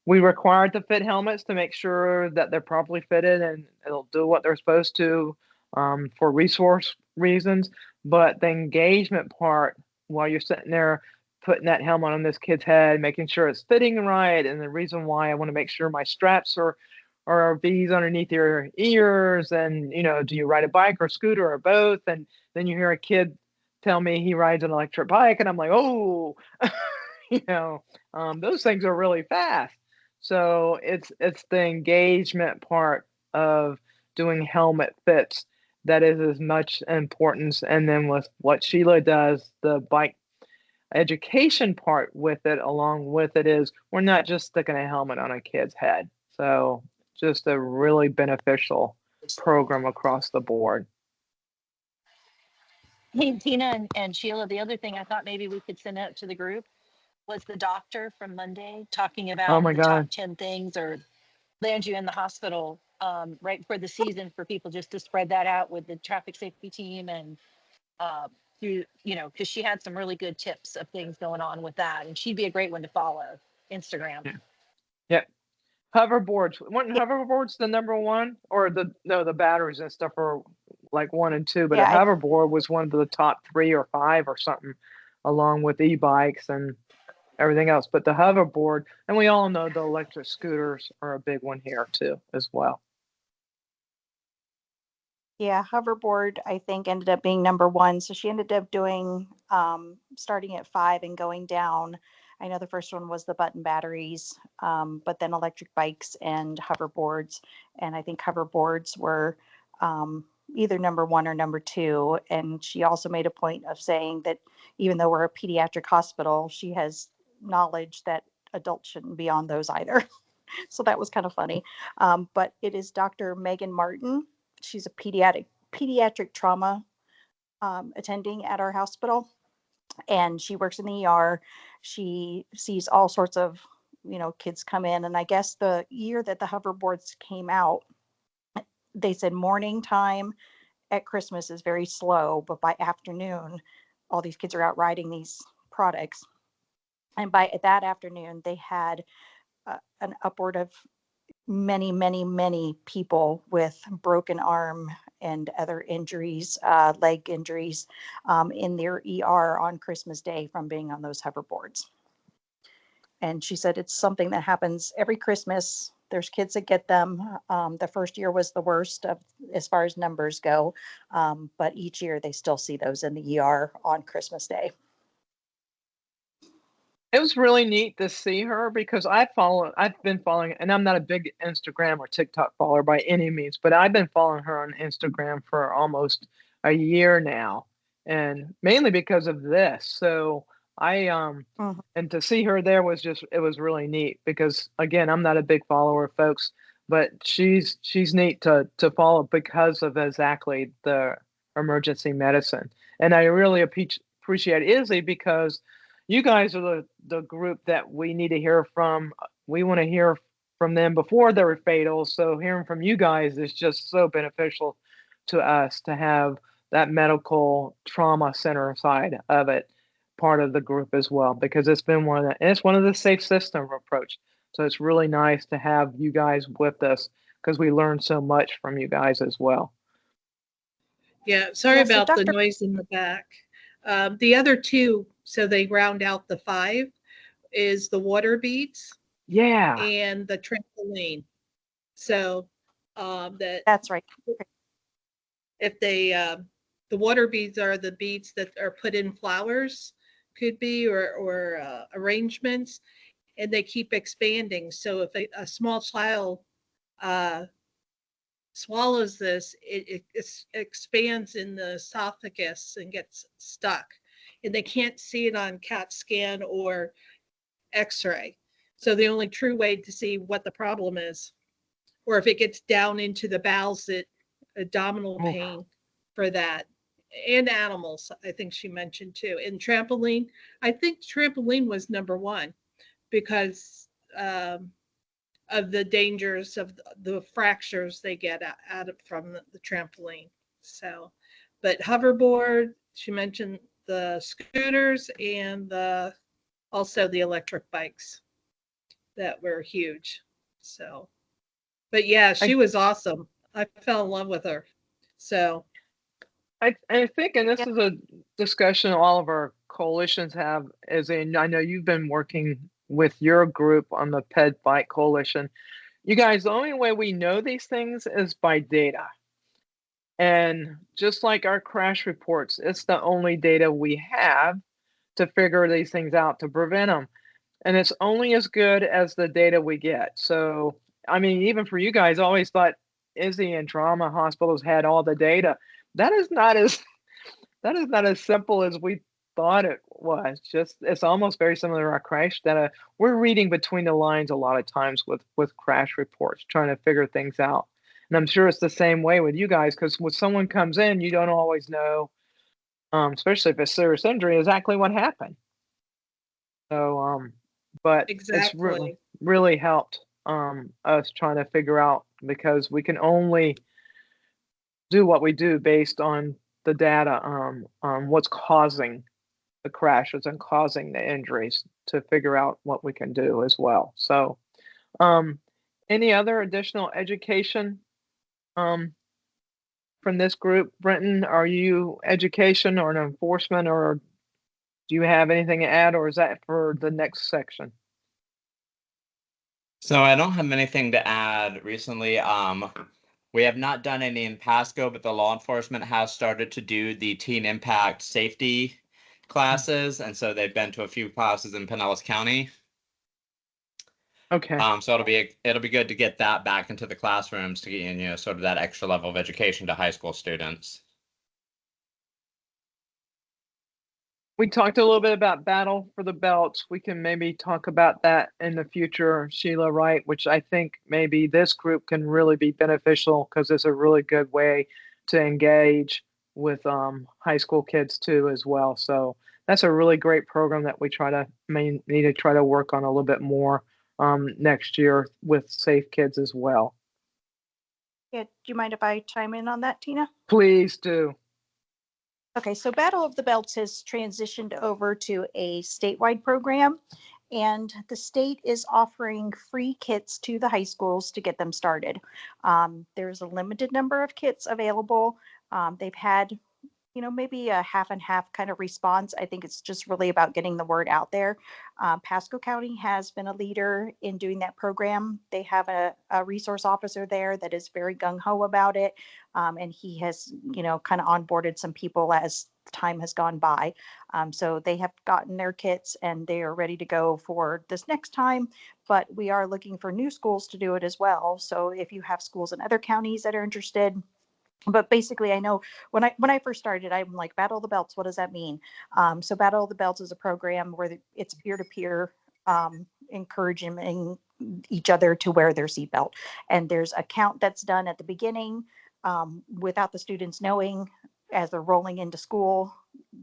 we required to fit helmets to make sure that they're properly fitted and it'll do what they're supposed to, for resource reasons. But the engagement part, while you're sitting there putting that helmet on this kid's head, making sure it's fitting right, and the reason why I want to make sure my straps are V's underneath your ears, and do you ride a bike or scooter or both? And then you hear a kid tell me he rides an electric bike, and I'm like, oh, those things are really fast. So it's the engagement part of doing helmet fits that is as much importance. And then with what Sheila does, the bike education part with it, along with it, is we're not just sticking a helmet on a kid's head. So just a really beneficial program across the board. Hey, Tina and Sheila, the other thing I thought maybe we could send out to the group was the doctor from Monday talking Oh about my the God. top 10 things or land you in the hospital right before the season, for people just to spread that out with the traffic safety team, and because she had some really good tips of things going on with that, and she'd be a great one to follow. Instagram. Yep. Hoverboards. Weren't hoverboards the number one? Or the batteries and stuff are like 1 and 2, but a hoverboard was one of the top 3 or 5 or something, along with e-bikes and everything else. But the hoverboard, and we all know the electric scooters are a big one here too, as well. Yeah, hoverboard, I think, ended up being number one. So she ended up doing starting at 5 and going down I know the first one was the button batteries, but then electric bikes and hoverboards. And I think hoverboards were either number one or number two. And she also made a point of saying that even though we're a pediatric hospital, she has knowledge that adults shouldn't be on those either. So that was kind of funny. But it is Dr. Megan Martin. She's a pediatric trauma attending at our hospital, and she works in the ER. She sees all sorts of, kids come in. And I guess the year that the hoverboards came out, they said morning time at Christmas is very slow, but by afternoon, all these kids are out riding these products. And by that afternoon, they had an upward of many, many, many people with broken arm and other injuries, leg injuries, in their ER on Christmas Day from being on those hoverboards. And she said it's something that happens every Christmas. There's kids that get them. The first year was the worst as far as numbers go, but each year they still see those in the ER on Christmas Day. It was really neat to see her because I've been following, and I'm not a big Instagram or TikTok follower by any means, but I've been following her on Instagram for almost a year now, and mainly because of this. So and to see her there it was really neat because again, I'm not a big follower of folks, but she's neat to follow because of exactly the emergency medicine. And I really appreciate Izzy because you guys are the group that we need to hear from. We want to hear from them before they were fatal. So hearing from you guys is just so beneficial to us to have that medical trauma center side of it part of the group as well, because it's been it's one of the safe system approach. So it's really nice to have you guys with us because we learn so much from you guys as well. Yeah, sorry Yeah, so about the Dr. noise in the back. The other two, so they round out the 5, is the water beads Yeah. and the trampoline. So that's right. If they the water beads are the beads that are put in flowers, could be, or arrangements, and they keep expanding. So if a small child swallows this, it expands in the esophagus and gets stuck, and they can't see it on CAT scan or X-ray. So the only true way to see what the problem is, or if it gets down into the bowels, abdominal pain for that. And animals, I think she mentioned too. And trampoline, I think trampoline was number 1 because of the dangers of the fractures they get out of from the trampoline. So, but hoverboard, she mentioned the scooters and also the electric bikes that were huge. So, but yeah, she was awesome. I fell in love with her. So I think, and this is a discussion all of our coalitions have, I know you've been working with your group on the Ped Bike Coalition. You guys, the only way we know these things is by data. And just like our crash reports, it's the only data we have to figure these things out, to prevent them. And it's only as good as the data we get. So, I mean, even for you guys, I always thought Izzy and trauma hospitals had all the data. That is not as simple as we thought it was. Just it's almost very similar to our crash data. We're reading between the lines a lot of times with crash reports, trying to figure things out. And I'm sure it's the same way with you guys, because when someone comes in, you don't always know, especially if it's serious injury, exactly what happened. So, but it's really helped us trying to figure out, because we can only do what we do based on the data on what's causing the crashes and causing the injuries, to figure out what we can do as well. So, any other additional education from this group? Brenton, are you education or an enforcement, or do you have anything to add, or is that for the next section? So I don't have anything to add recently. We have not done any in Pasco, but the law enforcement has started to do the teen impact safety classes, and so they've been to a few classes in Pinellas County. Okay. So it'll be good to get that back into the classrooms to get sort of that extra level of education to high school students. We talked a little bit about Battle for the Belts. We can maybe talk about that in the future, Sheila, right? Which I think maybe this group can really be beneficial because it's a really good way to engage with high school kids too as well. So that's a really great program that we need to try to work on a little bit more next year with Safe Kids as well. Yeah, do you mind if I chime in on that, Tina? Please do. Okay, so Battle of the Belts has transitioned over to a statewide program, and the state is offering free kits to the high schools to get them started. There's a limited number of kits available. They've had maybe a half and half kind of response. I think it's just really about getting the word out there. Pasco County has been a leader in doing that program. They have a resource officer there that is very gung-ho about it. And he has, kind of onboarded some people as time has gone by. So they have gotten their kits and they are ready to go for this next time. But we are looking for new schools to do it as well. So if you have schools in other counties that are interested, but basically, I know when I first started, I'm like, Battle of the Belts, what does that mean? So Battle of the Belts is a program where it's peer-to-peer, encouraging each other to wear their seatbelt. And there's a count that's done at the beginning without the students knowing. As they're rolling into school,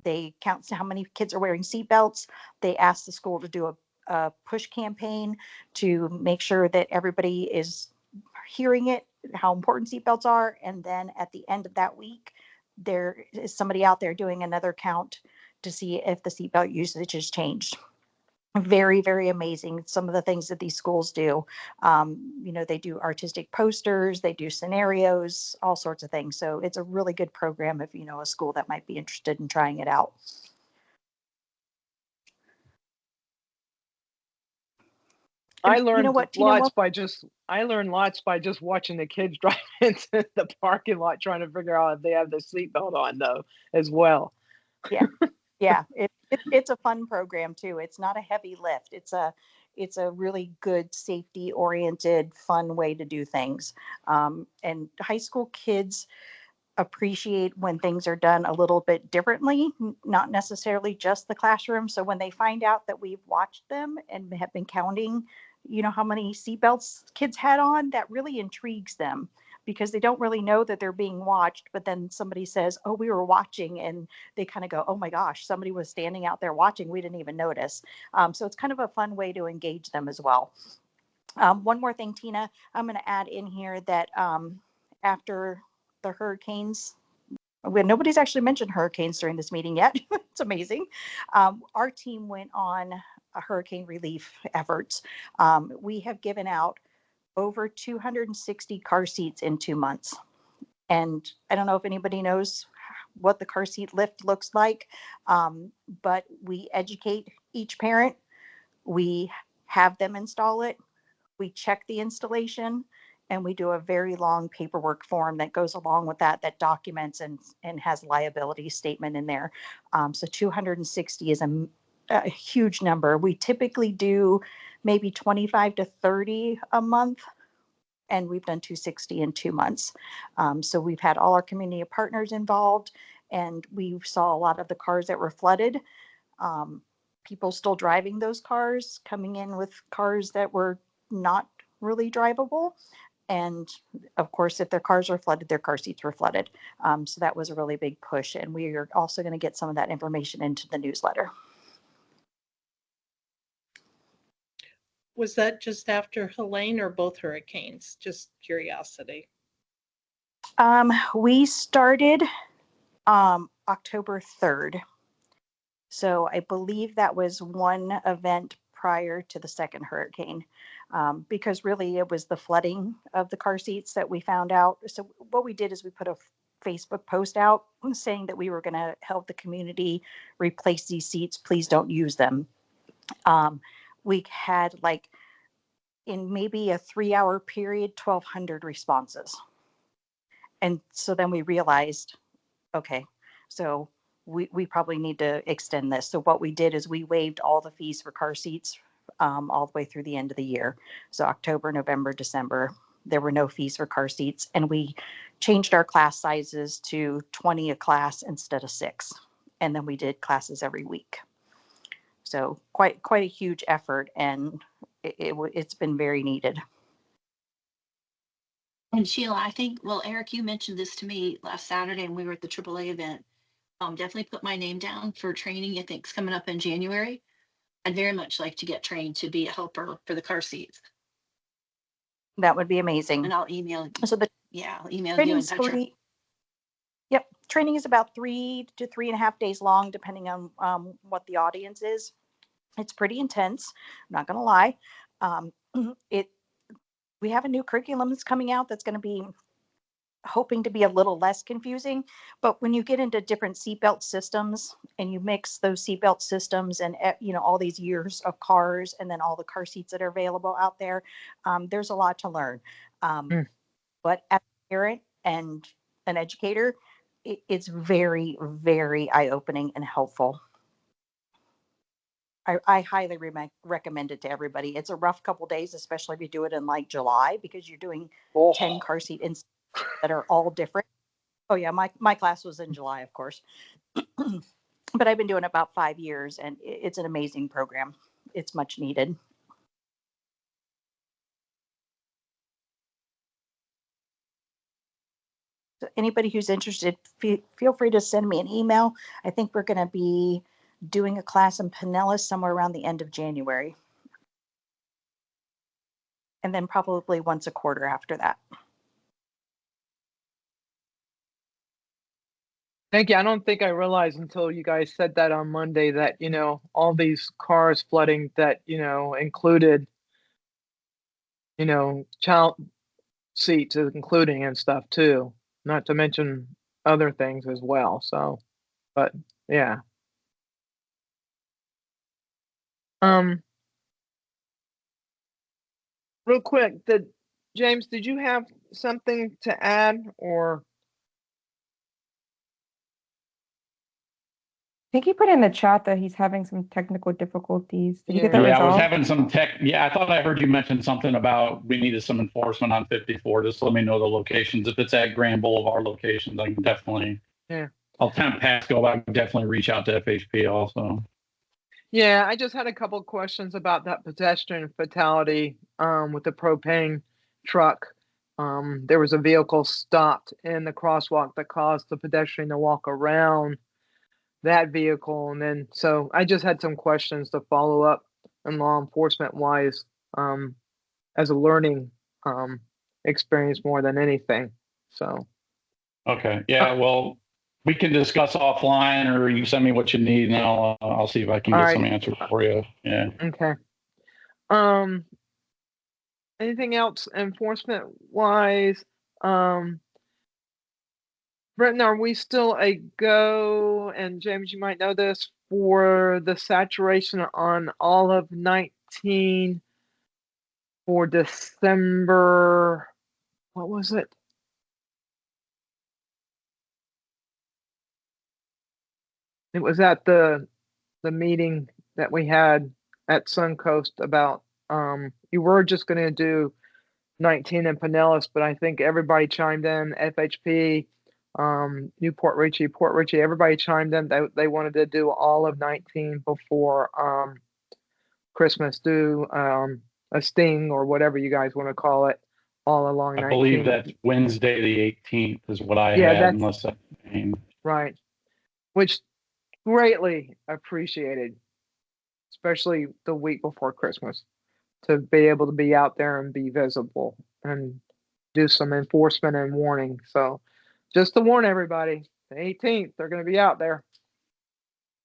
they count how many kids are wearing seatbelts. They ask the school to do a push campaign to make sure that everybody is hearing it, how important seatbelts are. And then at the end of that week, there is somebody out there doing another count to see if the seatbelt usage has changed. Very, very amazing. Some of the things that these schools do. They do artistic posters, they do scenarios, all sorts of things. So it's a really good program if you know a school that might be interested in trying it out. I learned lots by just watching the kids drive into the parking lot trying to figure out if they have the seatbelt on though as well. Yeah, it's a fun program too. It's not a heavy lift. It's a really good safety oriented, fun way to do things. And high school kids appreciate when things are done a little bit differently, not necessarily just the classroom. So when they find out that we've watched them and have been counting, how many seatbelts kids had on, that really intrigues them because they don't really know that they're being watched. But then somebody says, oh, we were watching, and they kind of go, oh my gosh, somebody was standing out there watching. We didn't even notice. So it's kind of a fun way to engage them as well. One more thing, Tina, I'm going to add in here that after the hurricanes, when nobody's actually mentioned hurricanes during this meeting yet, it's amazing. Our team went on a hurricane relief efforts. We have given out over 260 car seats in 2 months. And I don't know if anybody knows what the car seat lift looks like, but we educate each parent. We have them install it. We check the installation, and we do a very long paperwork form that goes along with that documents and has liability statement in there. So 260 is a huge number. We typically do maybe 25 to 30 a month, and we've done 260 in 2 months. So we've had all our community partners involved, and we saw a lot of the cars that were flooded. People still driving those cars, coming in with cars that were not really drivable. And of course, if their cars were flooded, their car seats were flooded. So that was a really big push. And we are also going to get some of that information into the newsletter. Was that just after Helene or both hurricanes? Just curiosity. We started October 3rd. So I believe that was one event prior to the second hurricane, because really it was the flooding of the car seats that we found out. So what we did is we put a Facebook post out saying that we were going to help the community replace these seats. Please don't use them. We had in maybe a 3-hour period, 1,200 responses. And so then we realized, okay, so we probably need to extend this. So what we did is we waived all the fees for car seats all the way through the end of the year. So October, November, December, there were no fees for car seats. And we changed our class sizes to 20 a class instead of 6. And then we did classes every week. So quite a huge effort, and it's been very needed. And Sheila, I think, well, Eric, you mentioned this to me last Saturday and we were at the AAA event. Definitely put my name down for training. I think it's coming up in January. I'd very much like to get trained to be a helper for the car seats. That would be amazing. And I'll email. So I'll email you and training's Petra. free. Yep, training is about 3 to 3.5 days long, depending on what the audience is. It's pretty intense. I'm not going to lie. We have a new curriculum that's coming out that's going to be hoping to be a little less confusing. But when you get into different seatbelt systems and you mix those seatbelt systems and all these years of cars and then all the car seats that are available out there, there's a lot to learn. But as a parent and an educator, it's very, very eye-opening and helpful. I highly recommend it to everybody. It's a rough couple days, especially if you do it in like July, because you're doing 10 car seat instances that are all different. Oh yeah, my class was in July, of course. But I've been doing it about 5 years, and it's an amazing program. It's much needed. So anybody who's interested, feel free to send me an email. I think we're going to be doing a class in Pinellas somewhere around the end of January. And then probably once a quarter after that. Thank you. I don't think I realized until you guys said that on Monday that, all these cars flooding that, included, child seats including and stuff too, not to mention other things as well. So, but yeah. Real quick, James, did you have something to add or? I think he put in the chat that he's having some technical difficulties. Did you get that Yeah, I was resolved? having some I thought I heard you mention something about we needed some enforcement on 54. Just let me know the locations. If it's at Grand Boulevard locations, I can definitely. Yeah. I'll tempt Pasco. I can definitely reach out to FHP also. Yeah, I just had a couple of questions about that pedestrian fatality with the propane truck. There was a vehicle stopped in the crosswalk that caused the pedestrian to walk around that vehicle. And then, so I just had some questions to follow up and law enforcement wise as a learning experience more than anything. So. Okay. Yeah. Well, we can discuss offline, or you send me what you need, and I'll see if I can get some answers for you. Yeah. Okay. Anything else enforcement wise? Brenton, are we still a go? And James, you might know this, for the saturation on all of 19 for December. What was it? It was at the meeting that we had at Suncoast about you were just going to do 19 in Pinellas, but I think everybody chimed in. FHP, Newport Richey, Port Richey, everybody chimed in. They wanted to do all of 19 before Christmas. Do a sting or whatever you guys want to call it, all along 19. I believe that's Wednesday the 18th is what I Yeah, had, unless I right, which greatly appreciated, especially the week before Christmas, to be able to be out there and be visible and do some enforcement and warning. So just to warn everybody, the 18th, they're going to be out there.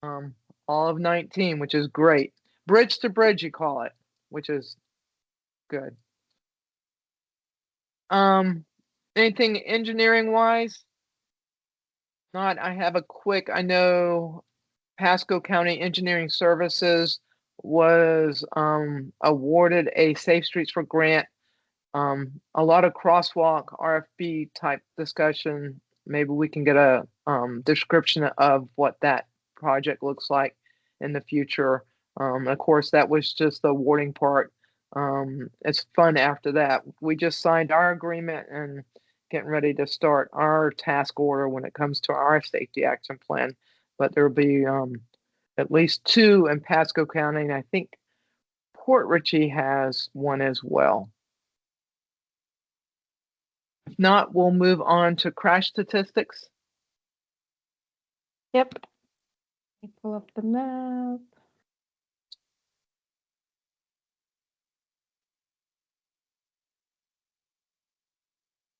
All of 19, which is great. Bridge to bridge, you call it, which is good. Anything engineering wise? Not, I have a quick, I know Pasco County Engineering Services was awarded a Safe Streets for Grant. A lot of crosswalk RFP type discussion. Maybe we can get a description of what that project looks like in the future. Of course, that was just the awarding part. It's fun after that. We just signed our agreement and getting ready to start our task order when it comes to our safety action plan. But there'll be at least 2 in Pasco County, and I think Port Richey has one as well. If not, we'll move on to crash statistics. Yep. Let me pull up the map.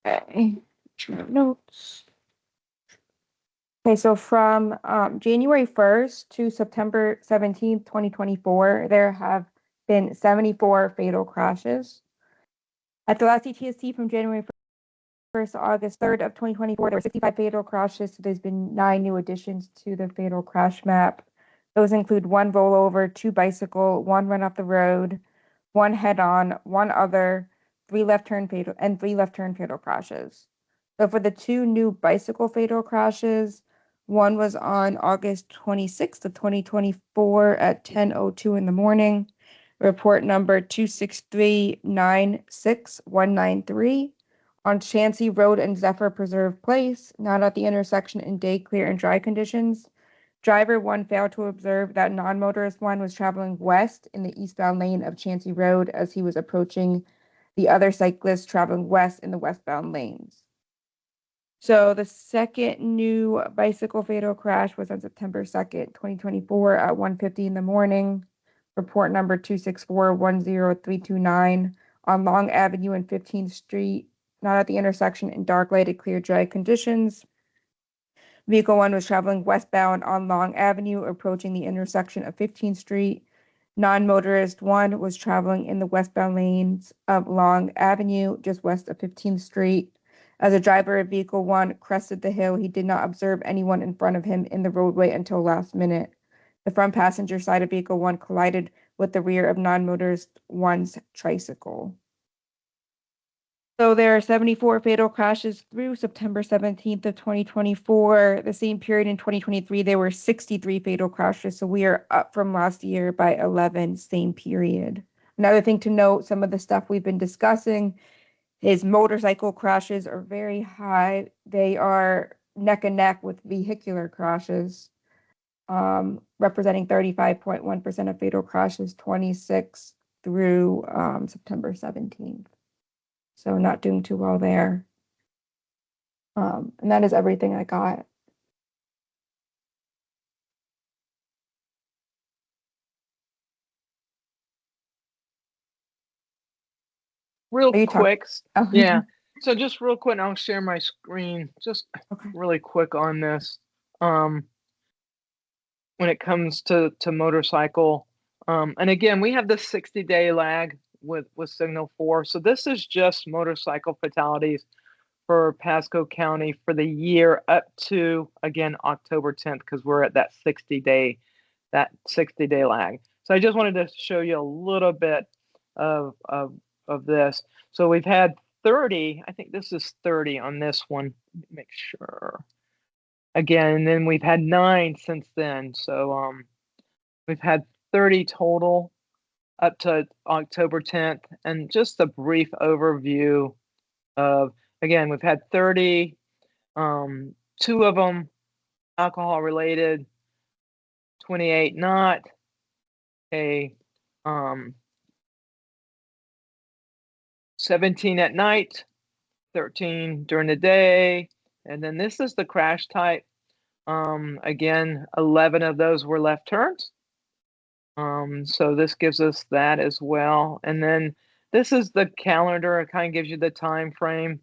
Okay. Notes. Okay, so from January 1st to September 17th, 2024, there have been 74 fatal crashes. At the last CTST from January 1st to August 3rd of 2024, there were 65 fatal crashes, so there's been 9 new additions to the fatal crash map. Those include 1 rollover, 2 bicycle, 1 run off the road, 1 head-on, 1 other, 3 left turn fatal, and 3 left turn fatal crashes. So for the 2 new bicycle fatal crashes, one was on August 26th of 2024 at 10:02 in the morning. Report number 263-96193 on Chansey Road and Zephyr Preserve Place, not at the intersection in day clear and dry conditions. Driver 1 failed to observe that non-motorist 1 was traveling west in the eastbound lane of Chansey Road as he was approaching the other cyclist traveling west in the westbound lanes. So the second new bicycle fatal crash was on September 2nd, 2024 at 1:50 in the morning. Report number 264-10329 on Long Avenue and 15th Street, not at the intersection in dark lighted clear dry conditions. Vehicle 1 was traveling westbound on Long Avenue, approaching the intersection of 15th Street. Non-motorist 1 was traveling in the westbound lanes of Long Avenue, just west of 15th Street. As a driver of Vehicle 1 crested the hill, he did not observe anyone in front of him in the roadway until last minute. The front passenger side of Vehicle 1 collided with the rear of non-motorist 1's tricycle. So there are 74 fatal crashes through September 17th of 2024. The same period in 2023, there were 63 fatal crashes. So we are up from last year by 11, same period. Another thing to note, some of the stuff we've been discussing is motorcycle crashes are very high. They are neck and neck with vehicular crashes, representing 35.1% of fatal crashes, 26 through September 17th. So not doing too well there. And that is everything I got. Real Are you talking? quick. Oh. Yeah. So just real quick, I'll share my screen just Okay. really quick on this. When it comes to motorcycle, and again, we have the 60-day lag with Signal 4. So this is just motorcycle fatalities for Pasco County for the year up to, again, October 10th, because we're at that 60-day lag. So I just wanted to show you a little bit of this. So we've had 30, I think this is 30 on this one. Let me make sure. Again, and then we've had 9 since then. So we've had 30 total up to October 10th. And just a brief overview of, again, we've had 30, 2 of them alcohol related, 28 not. Okay, 17 at night, 13 during the day. And then this is the crash type. Again, 11 of those were left turns. So this gives us that as well. And then this is the calendar. It kind of gives you the time frame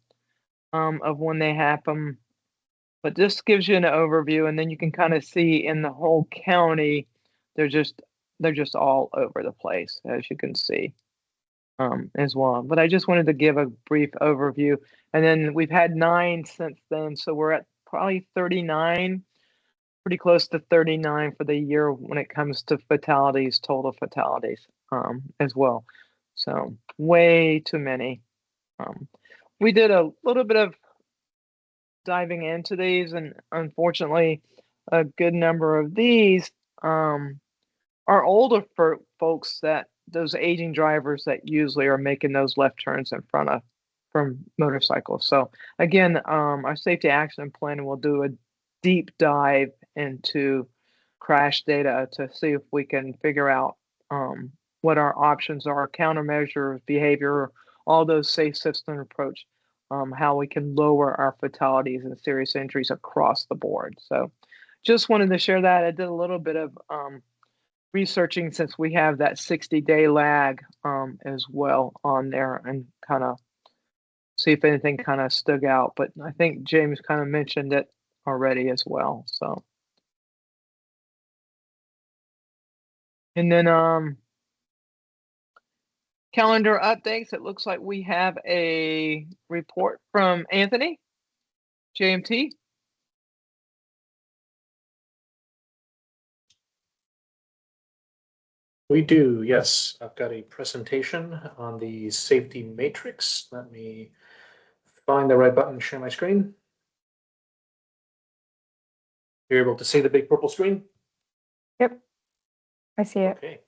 of when they happen. But this gives you an overview, and then you can kind of see in the whole county, they're just all over the place, as you can see. As well. But I just wanted to give a brief overview. And then we've had 9 since then. So we're at probably 39, pretty close to 39 for the year when it comes to fatalities, total fatalities, as well. So way too many. We did a little bit of diving into these, and unfortunately, a good number of these are older folks, that those aging drivers that usually are making those left turns in front of from motorcycles. So again, our safety action plan will do a deep dive into crash data to see if we can figure out what our options are, countermeasures, behavior, all those safe system approach, how we can lower our fatalities and serious injuries across the board. So just wanted to share that. I did a little bit of researching, since we have that 60-day lag as well on there, and kind of see if anything kind of stuck out. But I think James kind of mentioned it already as well. So, and then calendar updates. It looks like we have a report from Anthony, JMT. We do, yes. I've got a presentation on the safety matrix. Let me find the right button, share my screen. You're able to see the big purple screen? Yep, I see it. Okay.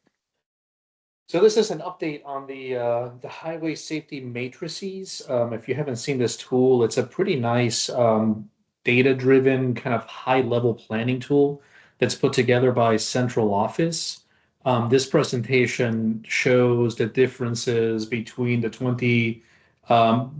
So this is an update on the highway safety matrices. If you haven't seen this tool, it's a pretty nice data-driven kind of high-level planning tool that's put together by central office. This presentation shows the differences between the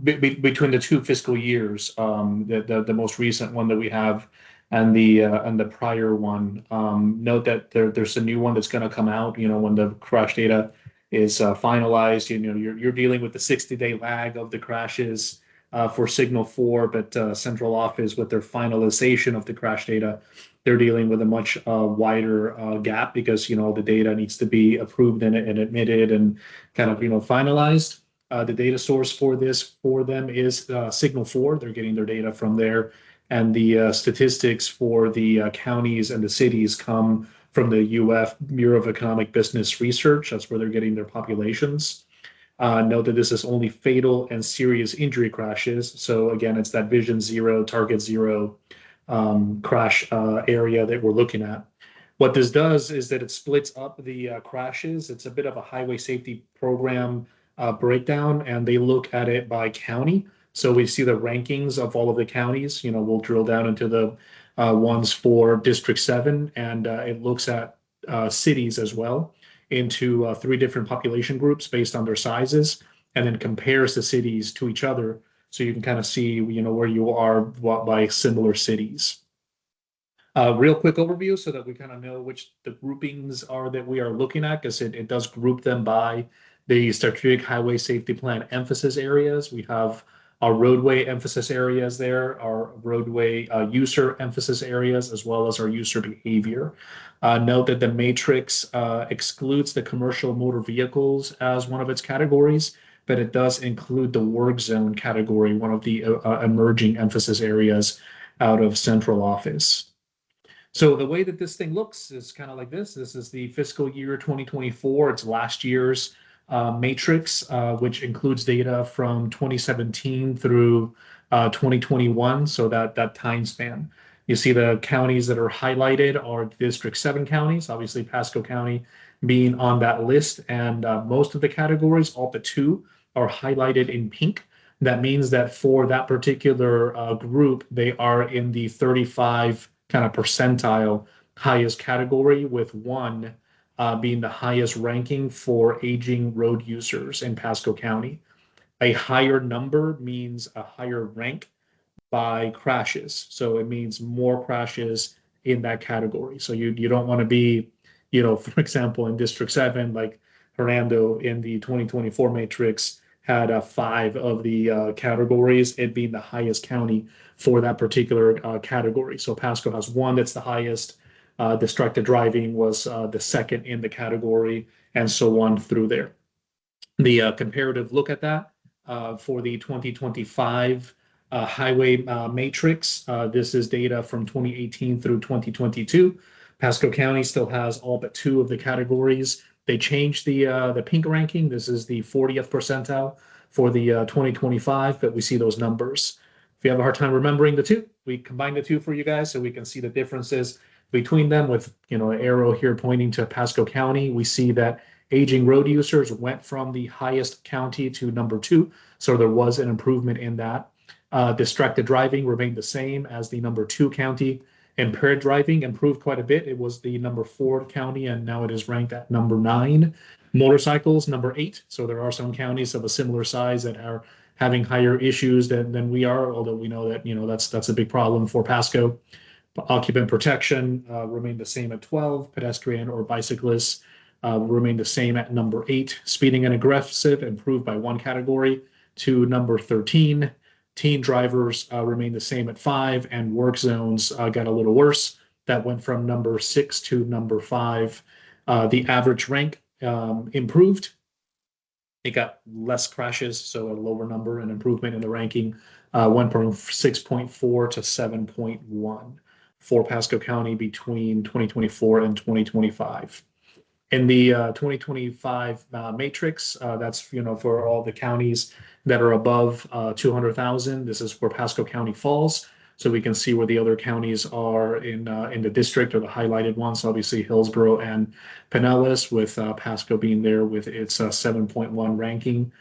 between the two fiscal years, the most recent one that we have and the prior one. Note that there's a new one that's going to come out. When the crash data is finalized, you're dealing with the 60-day lag of the crashes for Signal 4, but central office, with their finalization of the crash data, they're dealing with a much wider gap, because the data needs to be approved and admitted and kind of finalized. The data source for them is Signal 4. They're getting their data from there, and the statistics for the counties and the cities come from the UF Bureau of Economic Business Research. That's where they're getting their populations. Note that this is only fatal and serious injury crashes. So again, it's that Vision Zero, Target Zero crash area that we're looking at. What this does is that it splits up the crashes. It's a bit of a highway safety program breakdown, and they look at it by county. So we see the rankings of all of the counties. We'll drill down into the ones for District 7, and it looks at cities as well, into 3 different population groups based on their sizes, and then compares the cities to each other, so you can kind of see where you are by similar cities. Real quick overview, so that we kind of know which the groupings are that we are looking at, because it does group them by the strategic highway safety plan emphasis areas. We have our roadway emphasis areas there, our roadway user emphasis areas, as well as our user behavior. Note that the matrix excludes the commercial motor vehicles as one of its categories, but it does include the work zone category, one of the emerging emphasis areas out of central office. So the way that this thing looks is kind of like this. This is the fiscal year 2024. It's last year's matrix, which includes data from 2017 through 2021. So that time span. You see the counties that are highlighted are District 7 counties, obviously Pasco County being on that list. And most of the categories, all but 2, are highlighted in pink. That means that for that particular group, they are in the 35 kind of percentile highest category, with 1 being the highest ranking for aging road users in Pasco County. A higher number means a higher rank by crashes. So it means more crashes in that category. So you don't want to be, for example, in District 7, like Hernando in the 2024 matrix had 5 of the categories, it being the highest county for that particular category. So Pasco has 1 that's the highest. Distracted driving was the second in the category, and so on through there. The comparative look at that for the 2025 highway matrix. This is data from 2018 through 2022. Pasco County still has all but 2 of the categories. They changed the pink ranking. This is the 40th percentile for the 2025, but we see those numbers. If you have a hard time remembering the two, we combine the two for you guys so we can see the differences between them with, an arrow here pointing to Pasco County. We see that aging road users went from the highest county to number 2. So there was an improvement in that. Distracted driving remained the same as the number 2 county. Impaired driving improved quite a bit. It was the number 4 county, and now it is ranked at number 9. Motorcycles, number 8. So there are some counties of a similar size that are having higher issues than we are, although we know that, that's a big problem for Pasco. Occupant protection remained the same at 12. Pedestrian or bicyclists remained the same at number 8. Speeding and aggressive improved by 1 category to number 13. Teen drivers remained the same at 5, and work zones got a little worse. That went from number 6 to number 5. The average rank improved. It got less crashes, so a lower number, an improvement in the ranking. Went from 6.4 to 7.1 for Pasco County between 2024 and 2025. In the 2025 matrix, that's for all the counties that are above 200,000. This is where Pasco County falls. So we can see where the other counties are in the district, or the highlighted ones. Obviously, Hillsborough and Pinellas, with Pasco being there with its 7.1 ranking.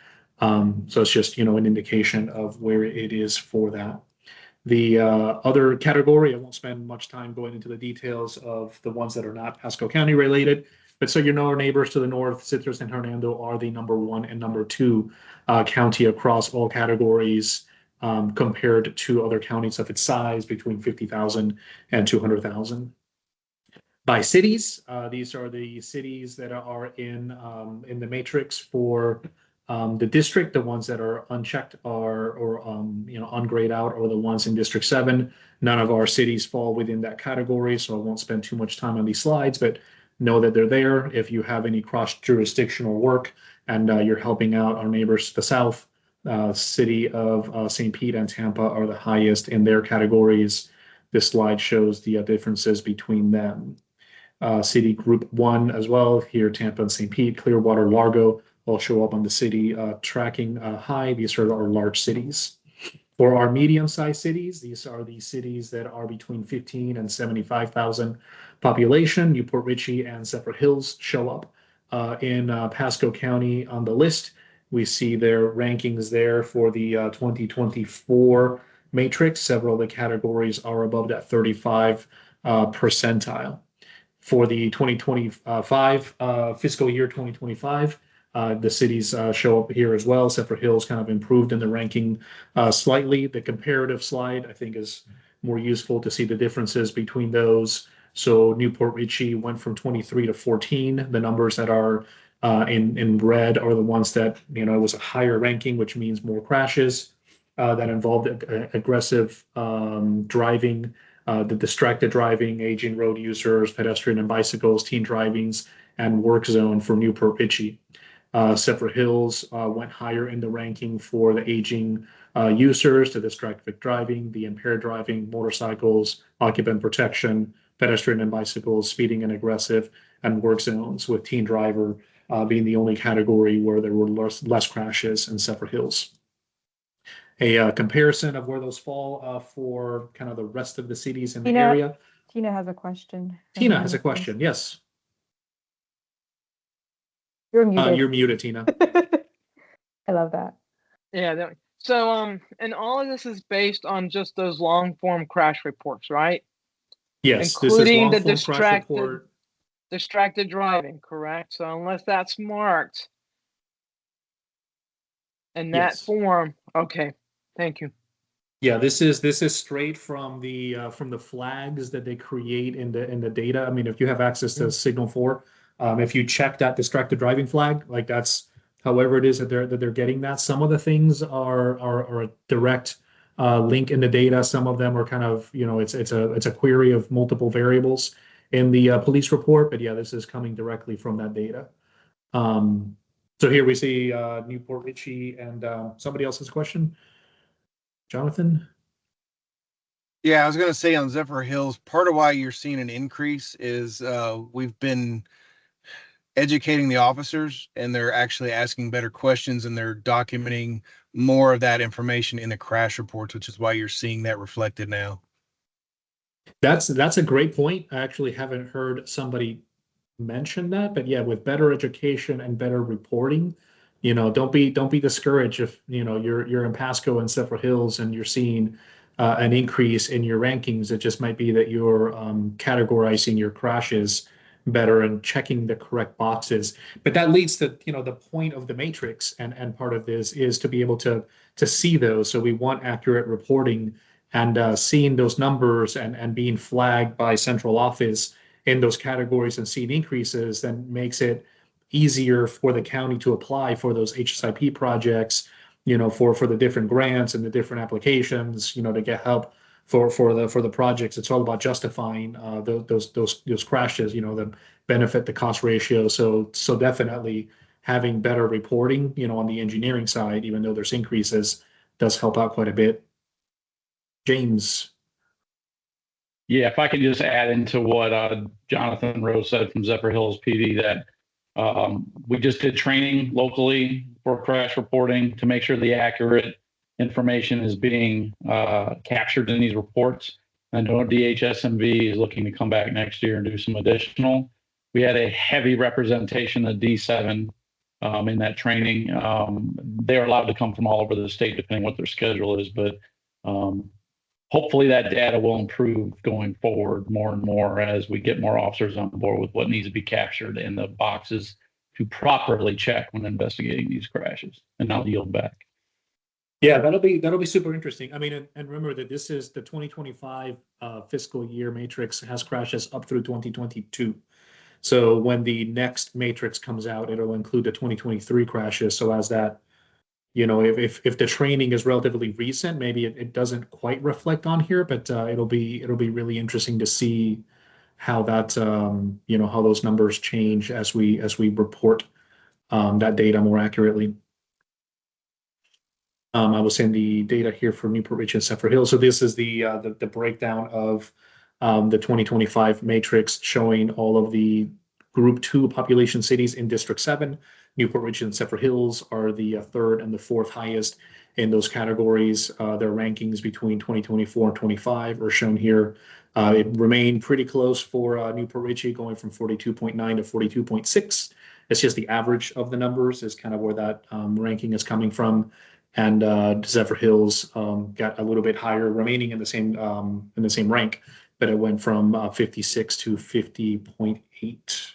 So it's just an indication of where it is for that. The other category, I won't spend much time going into the details of the ones that are not Pasco County related, but so our neighbors to the north, Citrus and Hernando, are the number 1 and number 2 county across all categories, compared to other counties of its size between 50,000 and 200,000. By cities, these are the cities that are in the matrix for the district. The ones that are unchecked or ungrayed out are the ones in District 7. None of our cities fall within that category, so I won't spend too much time on these slides, but know that they're there. If you have any cross-jurisdictional work and you're helping out our neighbors to the south, city of St. Pete and Tampa are the highest in their categories. This slide shows the differences between them. City Group 1 as well, here Tampa and St. Pete, Clearwater, Largo all show up on the city tracking high. These are our large cities. For our medium-sized cities, these are the cities that are between 15 and 75,000 population. Newport Richey and Zephyrhills Hills show up in Pasco County on the list. We see their rankings there for the 2024 matrix. Several of the categories are above that 35 percentile. For the 2025 fiscal year 2025, the cities show up here as well. Zephyrhills Hills kind of improved in the ranking slightly. The comparative slide, I think, is more useful to see the differences between those. So Newport Richey went from 23 to 14. The numbers that are in red are the ones that, it was a higher ranking, which means more crashes that involved aggressive driving, the distracted driving, aging road users, pedestrian and bicycles, teen drivings, and work zone for Newport Richey. Zephyrhills Hills went higher in the ranking for the aging users, the distracted driving, the impaired driving, motorcycles, occupant protection, pedestrian and bicycles, speeding and aggressive, and work zones, with teen driver being the only category where there were less crashes in Zephyrhills Hills. A comparison of where those fall for kind of the rest of the cities in the area. Tina has a question. Tina has a question. Yes. You're muted. You're muted, Tina. I love that. Yeah. So, and all of this is based on just those long form crash reports, right? Yes, including the distracted driving, correct? So unless that's marked in that form, okay. Thank you. Yeah, this is straight from the flags that they create in the data. I mean, if you have access to Signal 4, if you check that distracted driving flag, like that's however it is that they're getting that. Some of the things are a direct link in the data. Some of them are kind of, it's a query of multiple variables in the police report. But yeah, this is coming directly from that data. So here we see Newport Richey, and somebody else's question. Jonathan? Yeah, I was going to say on Zephyrhills Hills, part of why you're seeing an increase is we've been educating the officers, and they're actually asking better questions, and they're documenting more of that information in the crash reports, which is why you're seeing that reflected now. That's a great point. I actually haven't heard somebody mention that, but yeah, with better education and better reporting, don't be discouraged if you're in Pasco and Zephyr Hills and you're seeing an increase in your rankings. It just might be that you're categorizing your crashes better and checking the correct boxes. But that leads to the point of the matrix, and part of this is to be able to see those. So we want accurate reporting, and seeing those numbers and being flagged by central office in those categories and seeing increases then makes it easier for the county to apply for those HSIP projects, for the different grants and the different applications, to get help for the projects. It's all about justifying those crashes, the benefit to cost ratio. So definitely having better reporting, on the engineering side, even though there's increases, does help out quite a bit. James. Yeah, if I could just add into what Jonathan Rose said from Zephyr Hills PD, that we just did training locally for crash reporting to make sure the accurate information is being captured in these reports. I know DHSMV is looking to come back next year and do some additional. We had a heavy representation of D7 in that training. They're allowed to come from all over the state depending what their schedule is, but hopefully that data will improve going forward more and more as we get more officers on board with what needs to be captured in the boxes to properly check when investigating these crashes. And I'll yield back. Yeah, that'll be super interesting. I mean, and remember that this is the 2025 fiscal year matrix, has crashes up through 2022. So when the next matrix comes out, it'll include the 2023 crashes. So as that, if the training is relatively recent, maybe it doesn't quite reflect on here, but it'll be really interesting to see how that how those numbers change as we report that data more accurately. I will send the data here for Newport Ridge and Zephyr Hills. So this is the breakdown of the 2025 matrix showing all of the Group 2 population cities in District 7. Newport Ridge and Zephyr Hills are the third and the fourth highest in those categories. Their rankings between 2024 and 25 are shown here. It remained pretty close for Newport Ridge, going from 42.9 to 42.6. It's just the average of the numbers is kind of where that ranking is coming from. And Zephyr Hills got a little bit higher, remaining in the same rank, but it went from 56 to 50.8.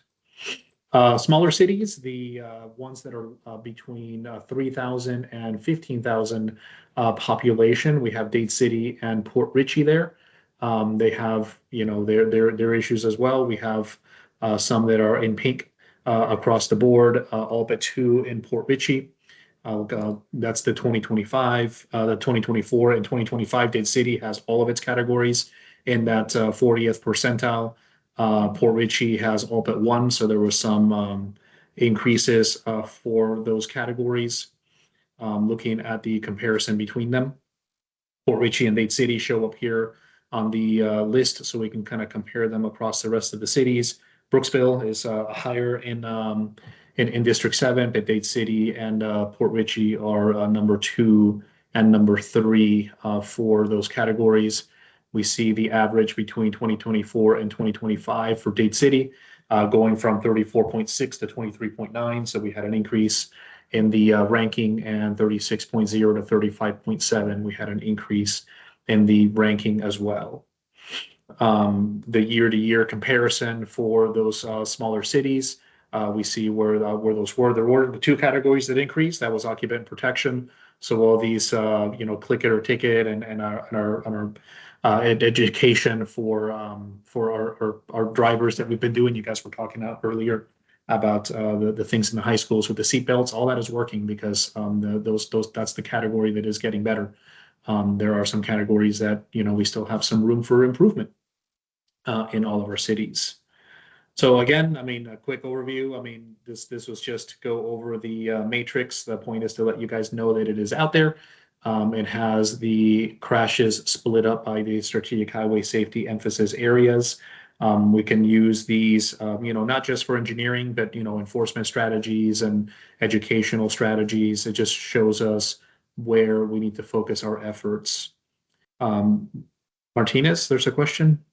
Smaller cities, the ones that are between 3,000 and 15,000 population, we have Dade City and Port Richey there. They have their issues as well. We have some that are in pink across the board, all but 2 in Port Richey. That's the 2025, the 2024 and 2025. Dade City has all of its categories in that 40th percentile. Port Richey has all but 1, so there was some increases for those categories. Looking at the comparison between them, Port Richey and Dade City show up here on the list, so we can kind of compare them across the rest of the cities. Brooksville is higher in District 7, but Dade City and Port Richey are number 2 and number 3 for those categories. We see the average between 2024 and 2025 for Dade City going from 34.6 to 23.9. So we had an increase in the ranking, and 36.0 to 35.7. We had an increase in the ranking as well. The year-to-year comparison for those smaller cities, we see where those were. There were the 2 categories that increased. That was occupant protection. So all these, click it or ticket and our education for our drivers that we've been doing. You guys were talking about earlier about the things in the high schools with the seatbelts. All that is working because that's the category that is getting better. There are some categories that we still have some room for improvement in all of our cities. So again, I mean, a quick overview. I mean, this was just to go over the matrix. The point is to let you guys know that it is out there. It has the crashes split up by the strategic highway safety emphasis areas. We can use these, not just for engineering, but enforcement strategies and educational strategies. It just shows us where we need to focus our efforts. Martinez, there's a question.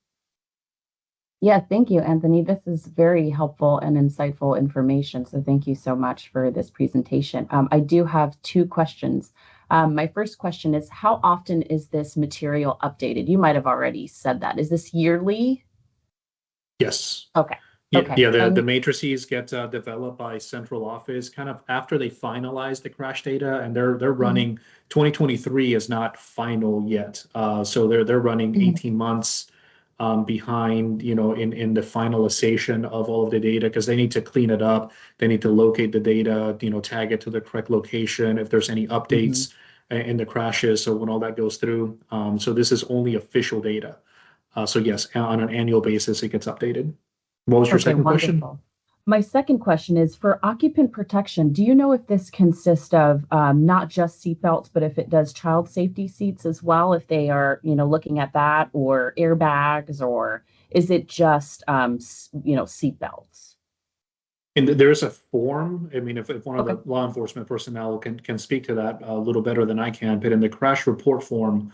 Yeah, thank you, Anthony. This is very helpful and insightful information. So thank you so much for this presentation. I do have two questions. My first question is, how often is this material updated? You might have already said that. Is this yearly? Yes. Okay. Yeah, Okay. yeah. The matrices get developed by central office kind of after they finalize the crash data, and they're running. 2023 is not final yet, so they're running 18 months behind, in the finalization of all of the data, because they need to clean it up. They need to locate the data, tag it to the correct location if there's any updates in the crashes. So when all that goes through, so this is only official data. So yes, on an annual basis, it gets updated. What was your second question? My second question is for occupant protection. Do you know if this consists of not just seatbelts, but if it does child safety seats as well, if they are, looking at that, or airbags, or is it just, seatbelts? And there's a form. I mean, if one of the law enforcement personnel can speak to that a little better than I can, but in the crash report form,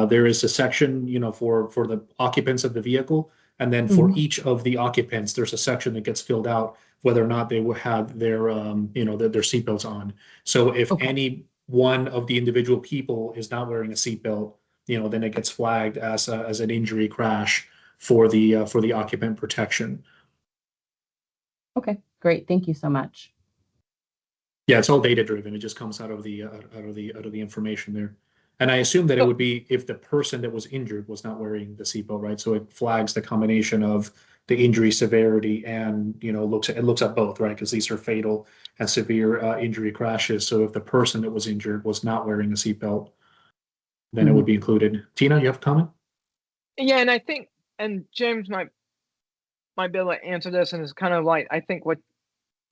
there is a section, for the occupants of the vehicle. And then for each of the occupants, there's a section that gets filled out whether or not they will have their, their seatbelts on. So if any one of the individual people is not wearing a seatbelt, then it gets flagged as an injury crash for the occupant protection. Okay, great. Thank you so much. Yeah, it's all data driven. It just comes out of the information there. And I assume that it would be if the person that was injured was not wearing the seatbelt, right? So it flags the combination of the injury severity and, looks at both, right? Because these are fatal and severe injury crashes. So if the person that was injured was not wearing a seatbelt, then it would be included. Tina, you have a comment? Yeah, and I think, and James might be able to answer this, and it's kind of like, I think what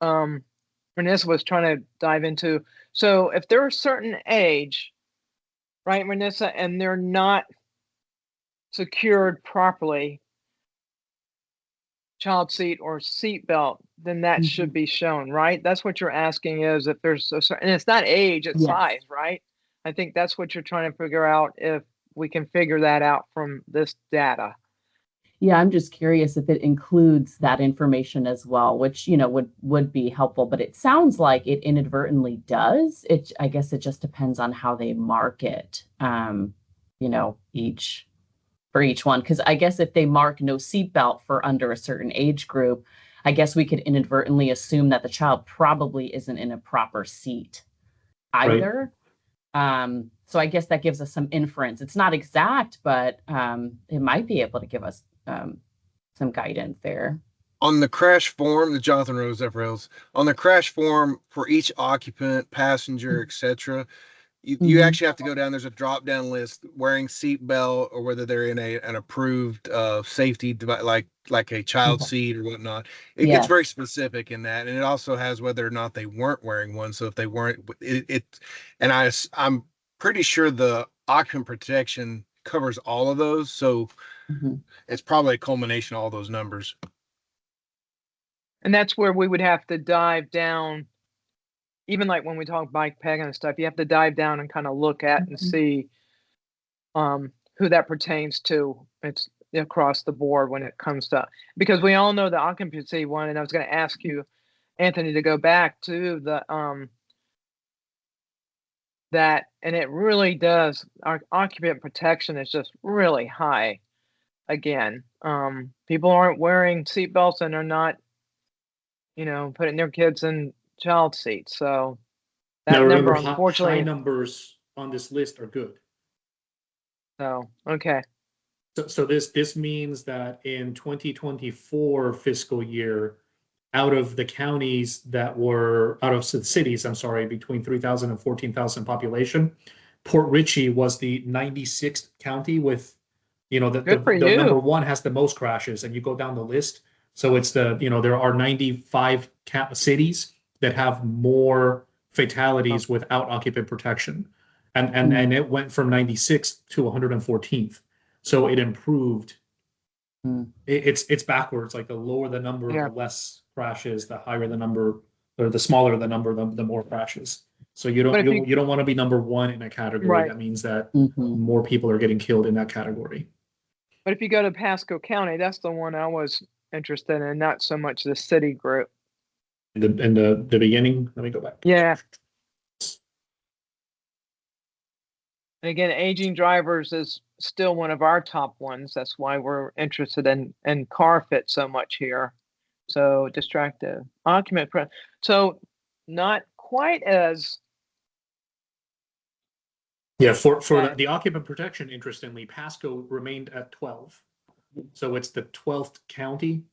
Renessa was trying to dive into. So if they're a certain age, right, Renessa, and they're not secured properly, child seat or seat belt, then that should be shown, right? That's what you're asking, is if there's a certain, and it's not age, it's size, right? I think that's what you're trying to figure out, if we can figure that out from this data. Yeah, I'm just curious if it includes that information as well, which, would be helpful, but it sounds like it inadvertently does. I guess it just depends on how they mark it, for each one. Because I guess if they mark no seatbelt for under a certain age group, I guess we could inadvertently assume that the child probably isn't in a proper seat either. Right. So I guess that gives us some inference. It's not exact, but it might be able to give us some guidance there. On the crash form, the Jonathan Rose Hills, on the crash form for each occupant, passenger, etc., you actually have to go down. There's a drop down list wearing seatbelt, or whether they're in an approved safety device, like a child seat or whatnot. It gets very specific in that, and it also has whether or not they weren't wearing one. So if they weren't, and I'm pretty sure the occupant protection covers all of those. So it's probably a culmination of all those numbers. And that's where we would have to dive down. Even like when we talk bike pegging and stuff, you have to dive down and kind of look at and see who that pertains to. It's across the board when it comes to, because we all know the occupancy one, and I was going to ask you, Anthony, to go back to the that, and it really does. Our occupant protection is just really high. Again, people aren't wearing seatbelts and are not, putting their kids in child seats. So that now, remember, number, unfortunately, high numbers on this list are good. So okay. So this means that in 2024 fiscal year, out of the counties that were out of the cities, I'm sorry, between 3,000 and 14,000 population, Port Richey was the 96th county with, the number one has the most crashes, and you go down the list. So it's there are 95 cities that have more fatalities without occupant protection. And it went from 96th to 114th. So it improved. It's backwards. Like the lower the number, the less crashes, the higher the number, or the smaller the number, the more crashes. So you But don't if you don't want to be number one in a category. Right. That means that Mhm. more people are getting killed in that category. But if you go to Pasco County, that's the one I was interested in, not so much the city group. In the beginning, let me go back. Yeah. And again, aging drivers is still one of our top ones. That's why we're interested in car fit so much here. So distracted occupant. So not quite as Yeah, for the occupant protection, interestingly, Pasco remained at 12. So it's the 12th county,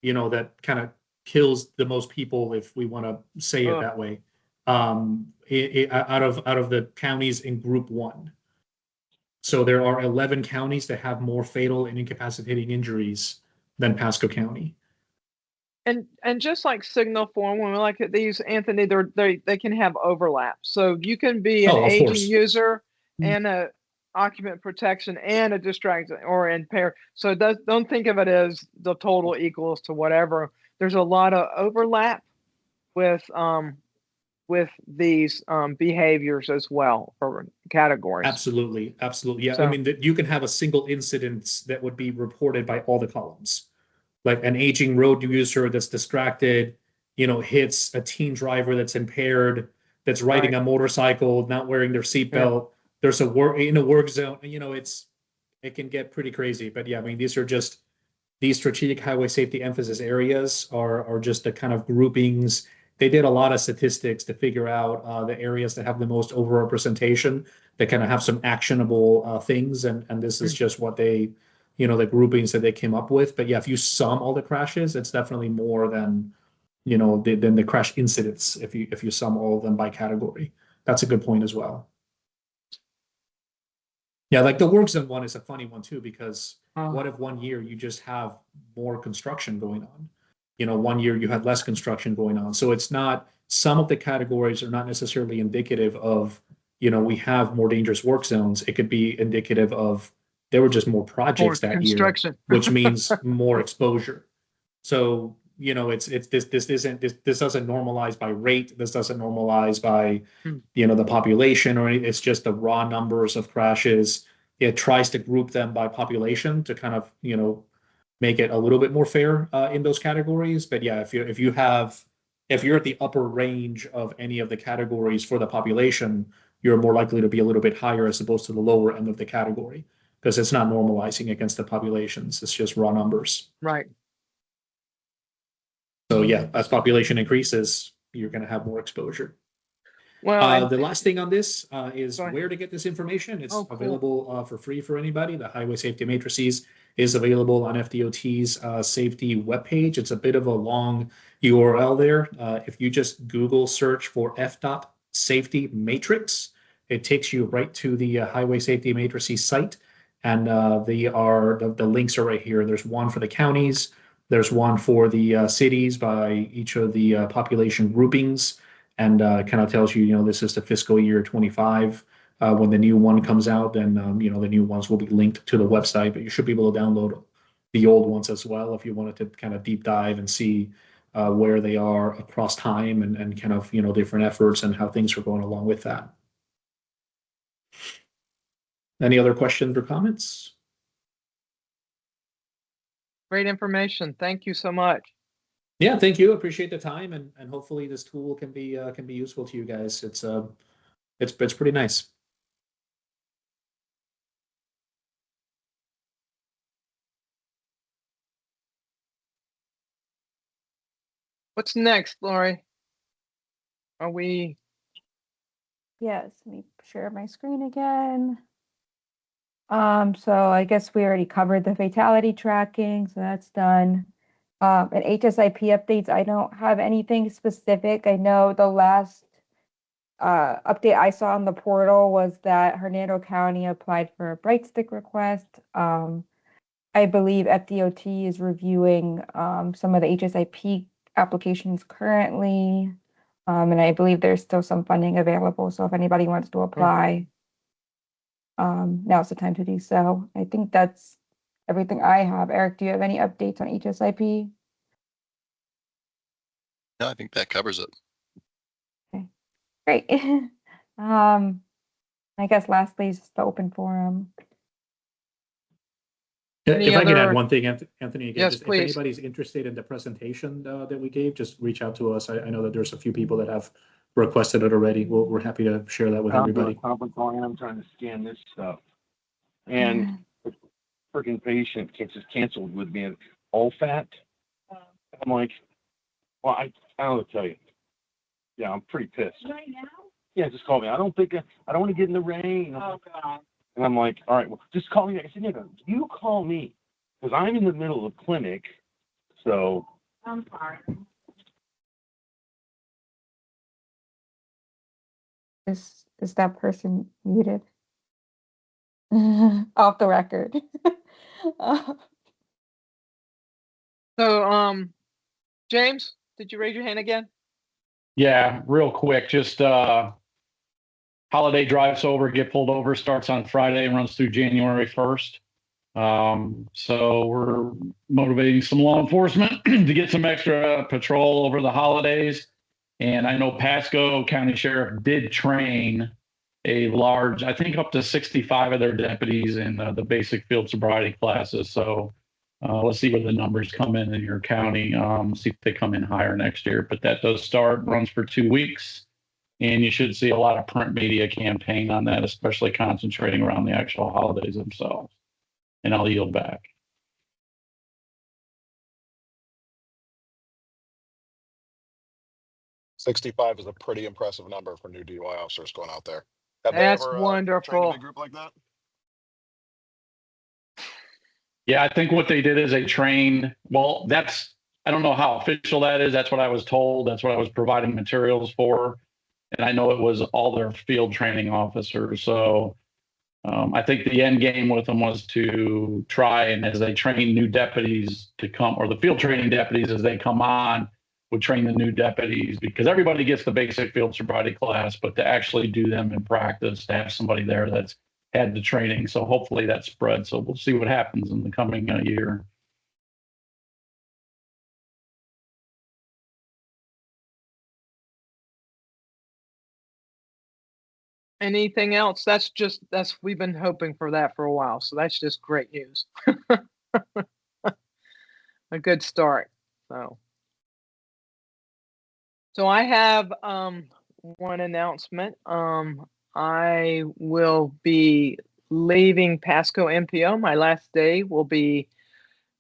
that kind of kills the most people, if we want to say it that way. Out of the counties in group 1. So there are 11 counties that have more fatal and incapacitating injuries than Pasco County. And just like signal form, when we look at these, Anthony, they can have overlap. So you can be an of aging course. user and a occupant protection and a distracted or impaired. So don't think of it as the total equals to whatever. There's a lot of overlap with these behaviors as well, or categories. Absolutely. Yeah. So, I mean, you can have a single incident that would be reported by all the columns. Like an aging road user that's distracted, hits a teen driver that's impaired, that's riding a motorcycle, not wearing their seatbelt. There's a work zone. It can get pretty crazy. But yeah, I mean, these strategic highway safety emphasis areas are just the kind of groupings. They did a lot of statistics to figure out the areas that have the most overrepresentation, that kind of have some actionable things, and this is just what they, the groupings that they came up with. But yeah, if you sum all the crashes, it's definitely more than than the crash incidents if you sum all of them by category. That's a good point as well. Yeah, like the work zone one is a funny one too, because what if one year you just have more construction going on? One year you had less construction going on. So it's not, some of the categories are not necessarily indicative of, we have more dangerous work zones. It could be indicative of there were just more projects that year, which means more exposure. So, it's this doesn't normalize by rate. This doesn't normalize by, the population, or it's just the raw numbers of crashes. It tries to group them by population to kind of, make it a little bit more fair in those categories. But yeah, if you're at the upper range of any of the categories for the population, you're more likely to be a little bit higher as opposed to the lower end of the category, because it's not normalizing against the populations. It's just raw numbers. Right. So yeah, as population increases, you're going to have more exposure. Well, the last thing on this is where to get this information. It's available for free for anybody. The Highway Safety Matrices is available on FDOT's safety webpage. It's a bit of a long URL there. If you just Google search for FDOT Safety Matrix, it takes you right to the Highway Safety Matrices site. And the links are right here. There's one for the counties. There's one for the cities by each of the population groupings. And kind of tells you, this is the fiscal year 25. When the new one comes out, then, the new ones will be linked to the website, but you should be able to download the old ones as well if you wanted to kind of deep dive and see where they are across time and kind of, different efforts and how things are going along with that. Any other questions or comments? Great information. Thank you so much. Yeah, thank you. Appreciate the time, and hopefully this tool can be useful to you guys. It's pretty nice. What's next, Lori? Are we? Yes, let me share my screen again. So I guess we already covered the fatality tracking, so that's done. And HSIP updates, I don't have anything specific. I know the last update I saw on the portal was that Hernando County applied for a Bright Stick request. I believe FDOT is reviewing some of the HSIP applications currently. And I believe there's still some funding available. So if anybody wants to apply, now's the time to do so. I think that's everything I have. Eric, do you have any updates on HSIP? No, I think that covers it. Okay. Great. I guess lastly is just the open forum. Any If I can other- add one thing, Anthony, again, Yes, just if please. anybody's interested in the presentation that we gave, just reach out to us. I know that there's a few people that have requested it already. We're happy to share that with everybody. Conference call and I'm trying to scan this stuff. And the freaking patient just canceled with me all fat. I'm like, well, I don't know what to tell you. Yeah, I'm pretty pissed. Right now? Yeah, just call me. I don't want to get in the rain. Oh, God. And I'm like, all right, well, just call me. I said, no, you call me because I'm in the middle of clinic. So I'm sorry. Is that person muted? Off the record. So, James, did you raise your hand again? Yeah, real quick, just holiday drives over, get pulled over, starts on Friday and runs through January 1st. So we're motivating some law enforcement to get some extra patrol over the holidays. And I know Pasco County Sheriff did train a large, I think up to 65 of their deputies in the basic field sobriety classes. So let's see where the numbers come in your county, see if they come in higher next year. But that does start, runs for 2 weeks. And you should see a lot of print media campaign on that, especially concentrating around the actual holidays themselves. And I'll yield back. $65 is a pretty impressive number for new DUI officers going out there. Have they That's ever, trained a wonderful. big group like that? Yeah, I think what they did is they trained, well, I don't know how official that is. That's what I was told. That's what I was providing materials for. And I know it was all their field training officers. So I think the end game with them was to try and as they train new deputies to come, or the field training deputies as they come on, would train the new deputies because everybody gets the basic field sobriety class, but to actually do them in practice, to have somebody there that's had the training. So hopefully that spreads. So we'll see what happens in the coming year. Anything else? We've been hoping for that for a while. So that's just great news. A good start. So I have one announcement. I will be leaving Pasco MPO. My last day will be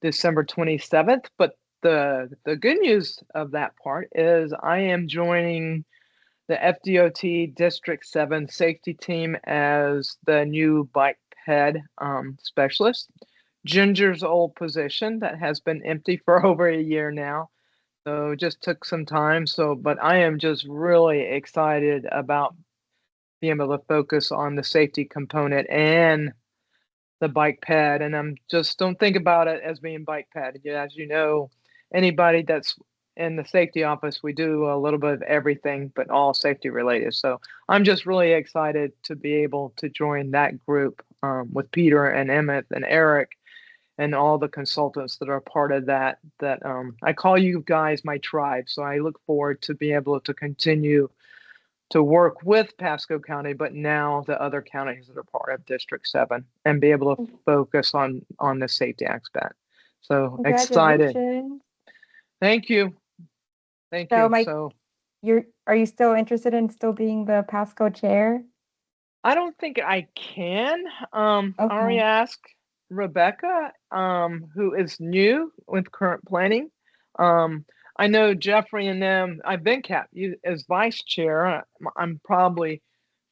December 27th. But the good news of that part is I am joining the FDOT District 7 safety team as the new bike ped specialist. Ginger's old position that has been empty for over a year now. So it just took some time. But I am just really excited about being able to focus on the safety component and the bike ped. And don't think about it as being bike ped. As you know, anybody that's in the safety office, we do a little bit of everything, but all safety related. So I'm just really excited to be able to join that group with Peter and Emmett and Eric and all the consultants that are part of that. I call you guys my tribe. So I look forward to being able to continue to work with Pasco County, but now the other counties that are part of District 7 and be able to focus on the safety aspect. So excited. Congratulations. Thank you. Thank So you. Mike, are you still interested in still being the Pasco chair? I don't think I can. I already asked Rebecca, who is new with current planning. I know Jeffrey and them, I've been capped as vice chair. I'm probably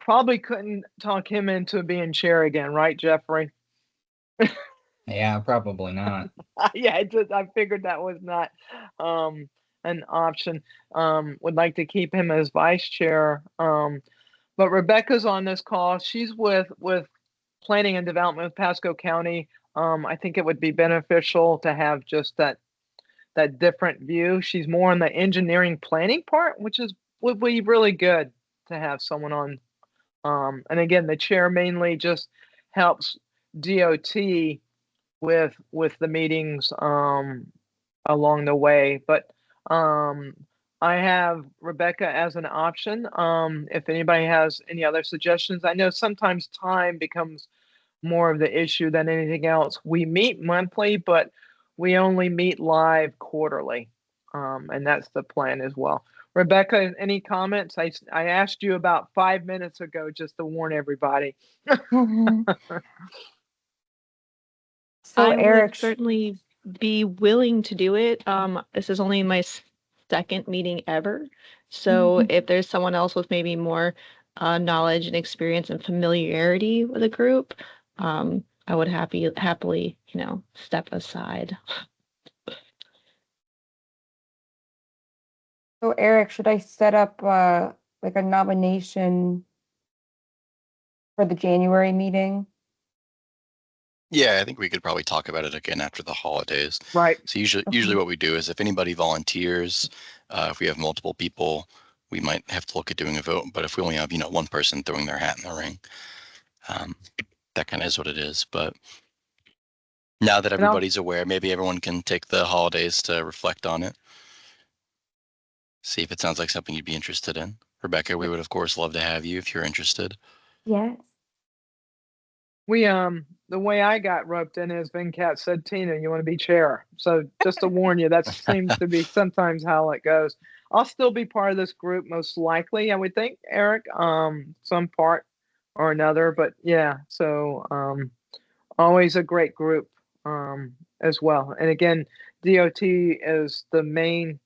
couldn't talk him into being chair again, right, Jeffrey? Yeah, probably not. Yeah, I figured that was not an option. Would like to keep him as vice chair. But Rebecca's on this call. She's with planning and development with Pasco County. I think it would be beneficial to have just that different view. She's more on the engineering planning part, which would be really good to have someone on. And again, the chair mainly just helps DOT with the meetings along the way. But I I have Rebecca as an option. If anybody has any other suggestions, I know sometimes time becomes more of the issue than anything else. We meet monthly, but we only meet live quarterly. And that's the plan as well. Rebecca, any comments? I asked you about 5 minutes ago just to warn everybody. So I Eric, would certainly be willing to do it. This is only my second meeting ever. So if there's someone else with maybe more knowledge and experience and familiarity with a group, I would happily, step aside. so Eric, should I set up like a nomination for the January meeting? Yeah, I think we could probably talk about it again after the holidays. Right. So usually what we do is if anybody volunteers, if we have multiple people, we might have to look at doing a vote. But if we only have, one person throwing their hat in the ring, that kind of is what it is. But now that everybody's aware, maybe everyone can take the holidays to reflect on it. See if it sounds like something you'd be interested in. Rebecca, we would of course love to have you if you're interested. Yes. We the way I got roped in is Venkat said, Tina, you want to be chair. So just to warn you, that seems to be sometimes how it goes. I'll still be part of this group, most likely, I would think, Eric, some part or another. But yeah, so always a great group as well. And again, DOT is the main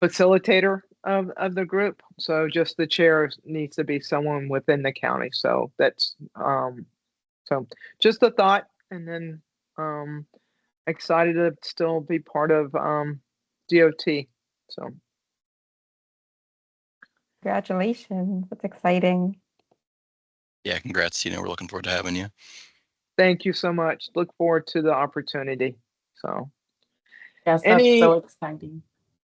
facilitator of the group. So just the chair needs to be someone within the county. So that's so just a thought, and then excited to still be part of DOT. So Congratulations. That's exciting. Yeah, congrats, Tina. We're looking forward to having you. thank you so much. Look forward to the opportunity. So Yes, that's so exciting.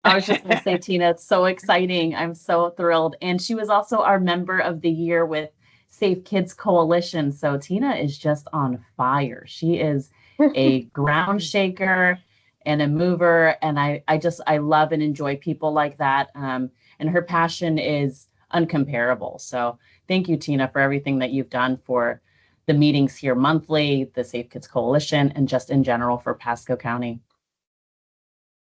I was just going to say, Tina, it's so exciting. I'm so thrilled. And she was also our member of the year with Safe Kids Coalition. So Tina is just on fire. She is a ground shaker and a mover. And I love and enjoy people like that. And her passion is uncomparable. So thank you, Tina, for everything that you've done for the meetings here monthly, the Safe Kids Coalition, and just in general for Pasco County.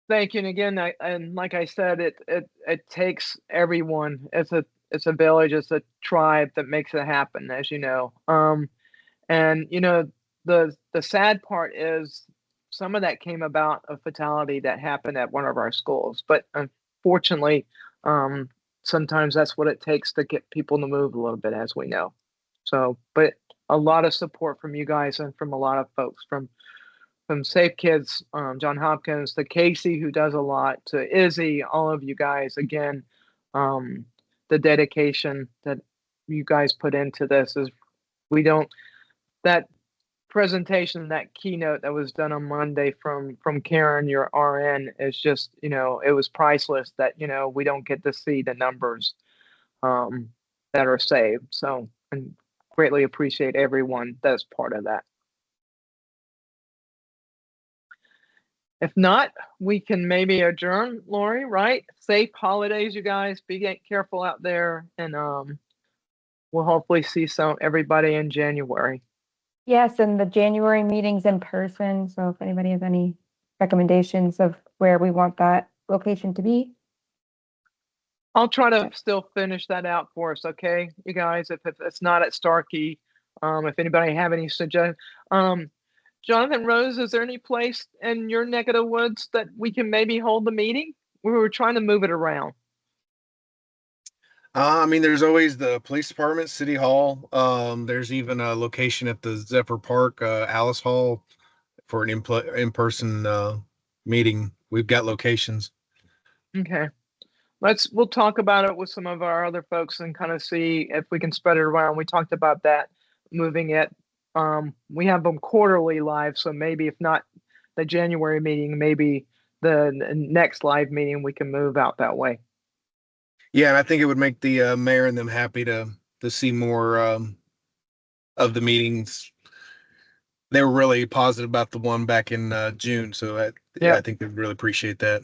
Thank you. And again, and like I said, it takes everyone. It's a village, it's a tribe that makes it happen, as you know. And the sad part is some of that came about a fatality that happened at one of our schools. But unfortunately, sometimes that's what it takes to get people to move a little bit, as we know. So, but a lot of support from you guys and from a lot of folks from Safe Kids, John Hopkins, to Casey, who does a lot, to Izzy, all of you guys. Again, the dedication that you guys put into this is that presentation, that keynote that was done on Monday from Karen, your RN, is just, it was priceless that, we don't get to see the numbers that are saved. So, and greatly appreciate everyone that's part of that. If not, we can maybe adjourn, Lori, right? Safe holidays, you guys. Be careful out there, and we'll hopefully see everybody in January. Yes, and the January meeting's in person. So if anybody has any recommendations of where we want that location to be. I'll try to still finish that out for us, okay, you guys? If it's not at Starkey, if anybody have any suggestions. Jonathan Rose, is there any place in your neck of the woods that we can maybe hold the meeting? We were trying to move it around. I mean, there's always the police department, City Hall. There's even a location at the Zephyr Park, Alice Hall, for an in-person meeting. We've got locations. Okay. We'll talk about it with some of our other folks and kind of see if we can spread it around. We talked about that, moving it. We have them quarterly live, so maybe if not the January meeting, maybe the next live meeting we can move out that way. Yeah, and I think it would make the mayor and them happy to see more of the meetings. They were really positive about the one back in June, so Yeah, I think they'd really appreciate that.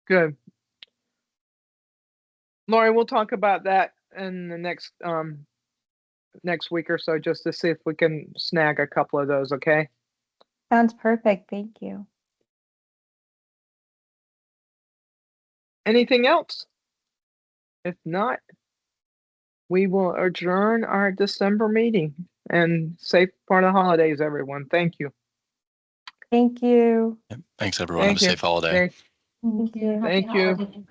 Good. Lori, we'll talk about that in the next week or so, just to see if we can snag a couple of those, okay? Sounds perfect. Thank you. Anything else? If not, we will adjourn our December meeting, and safe part of the holidays, everyone. Thank you. Thank you. Thanks, everyone. Have a safe holiday. Thank you. Thank you.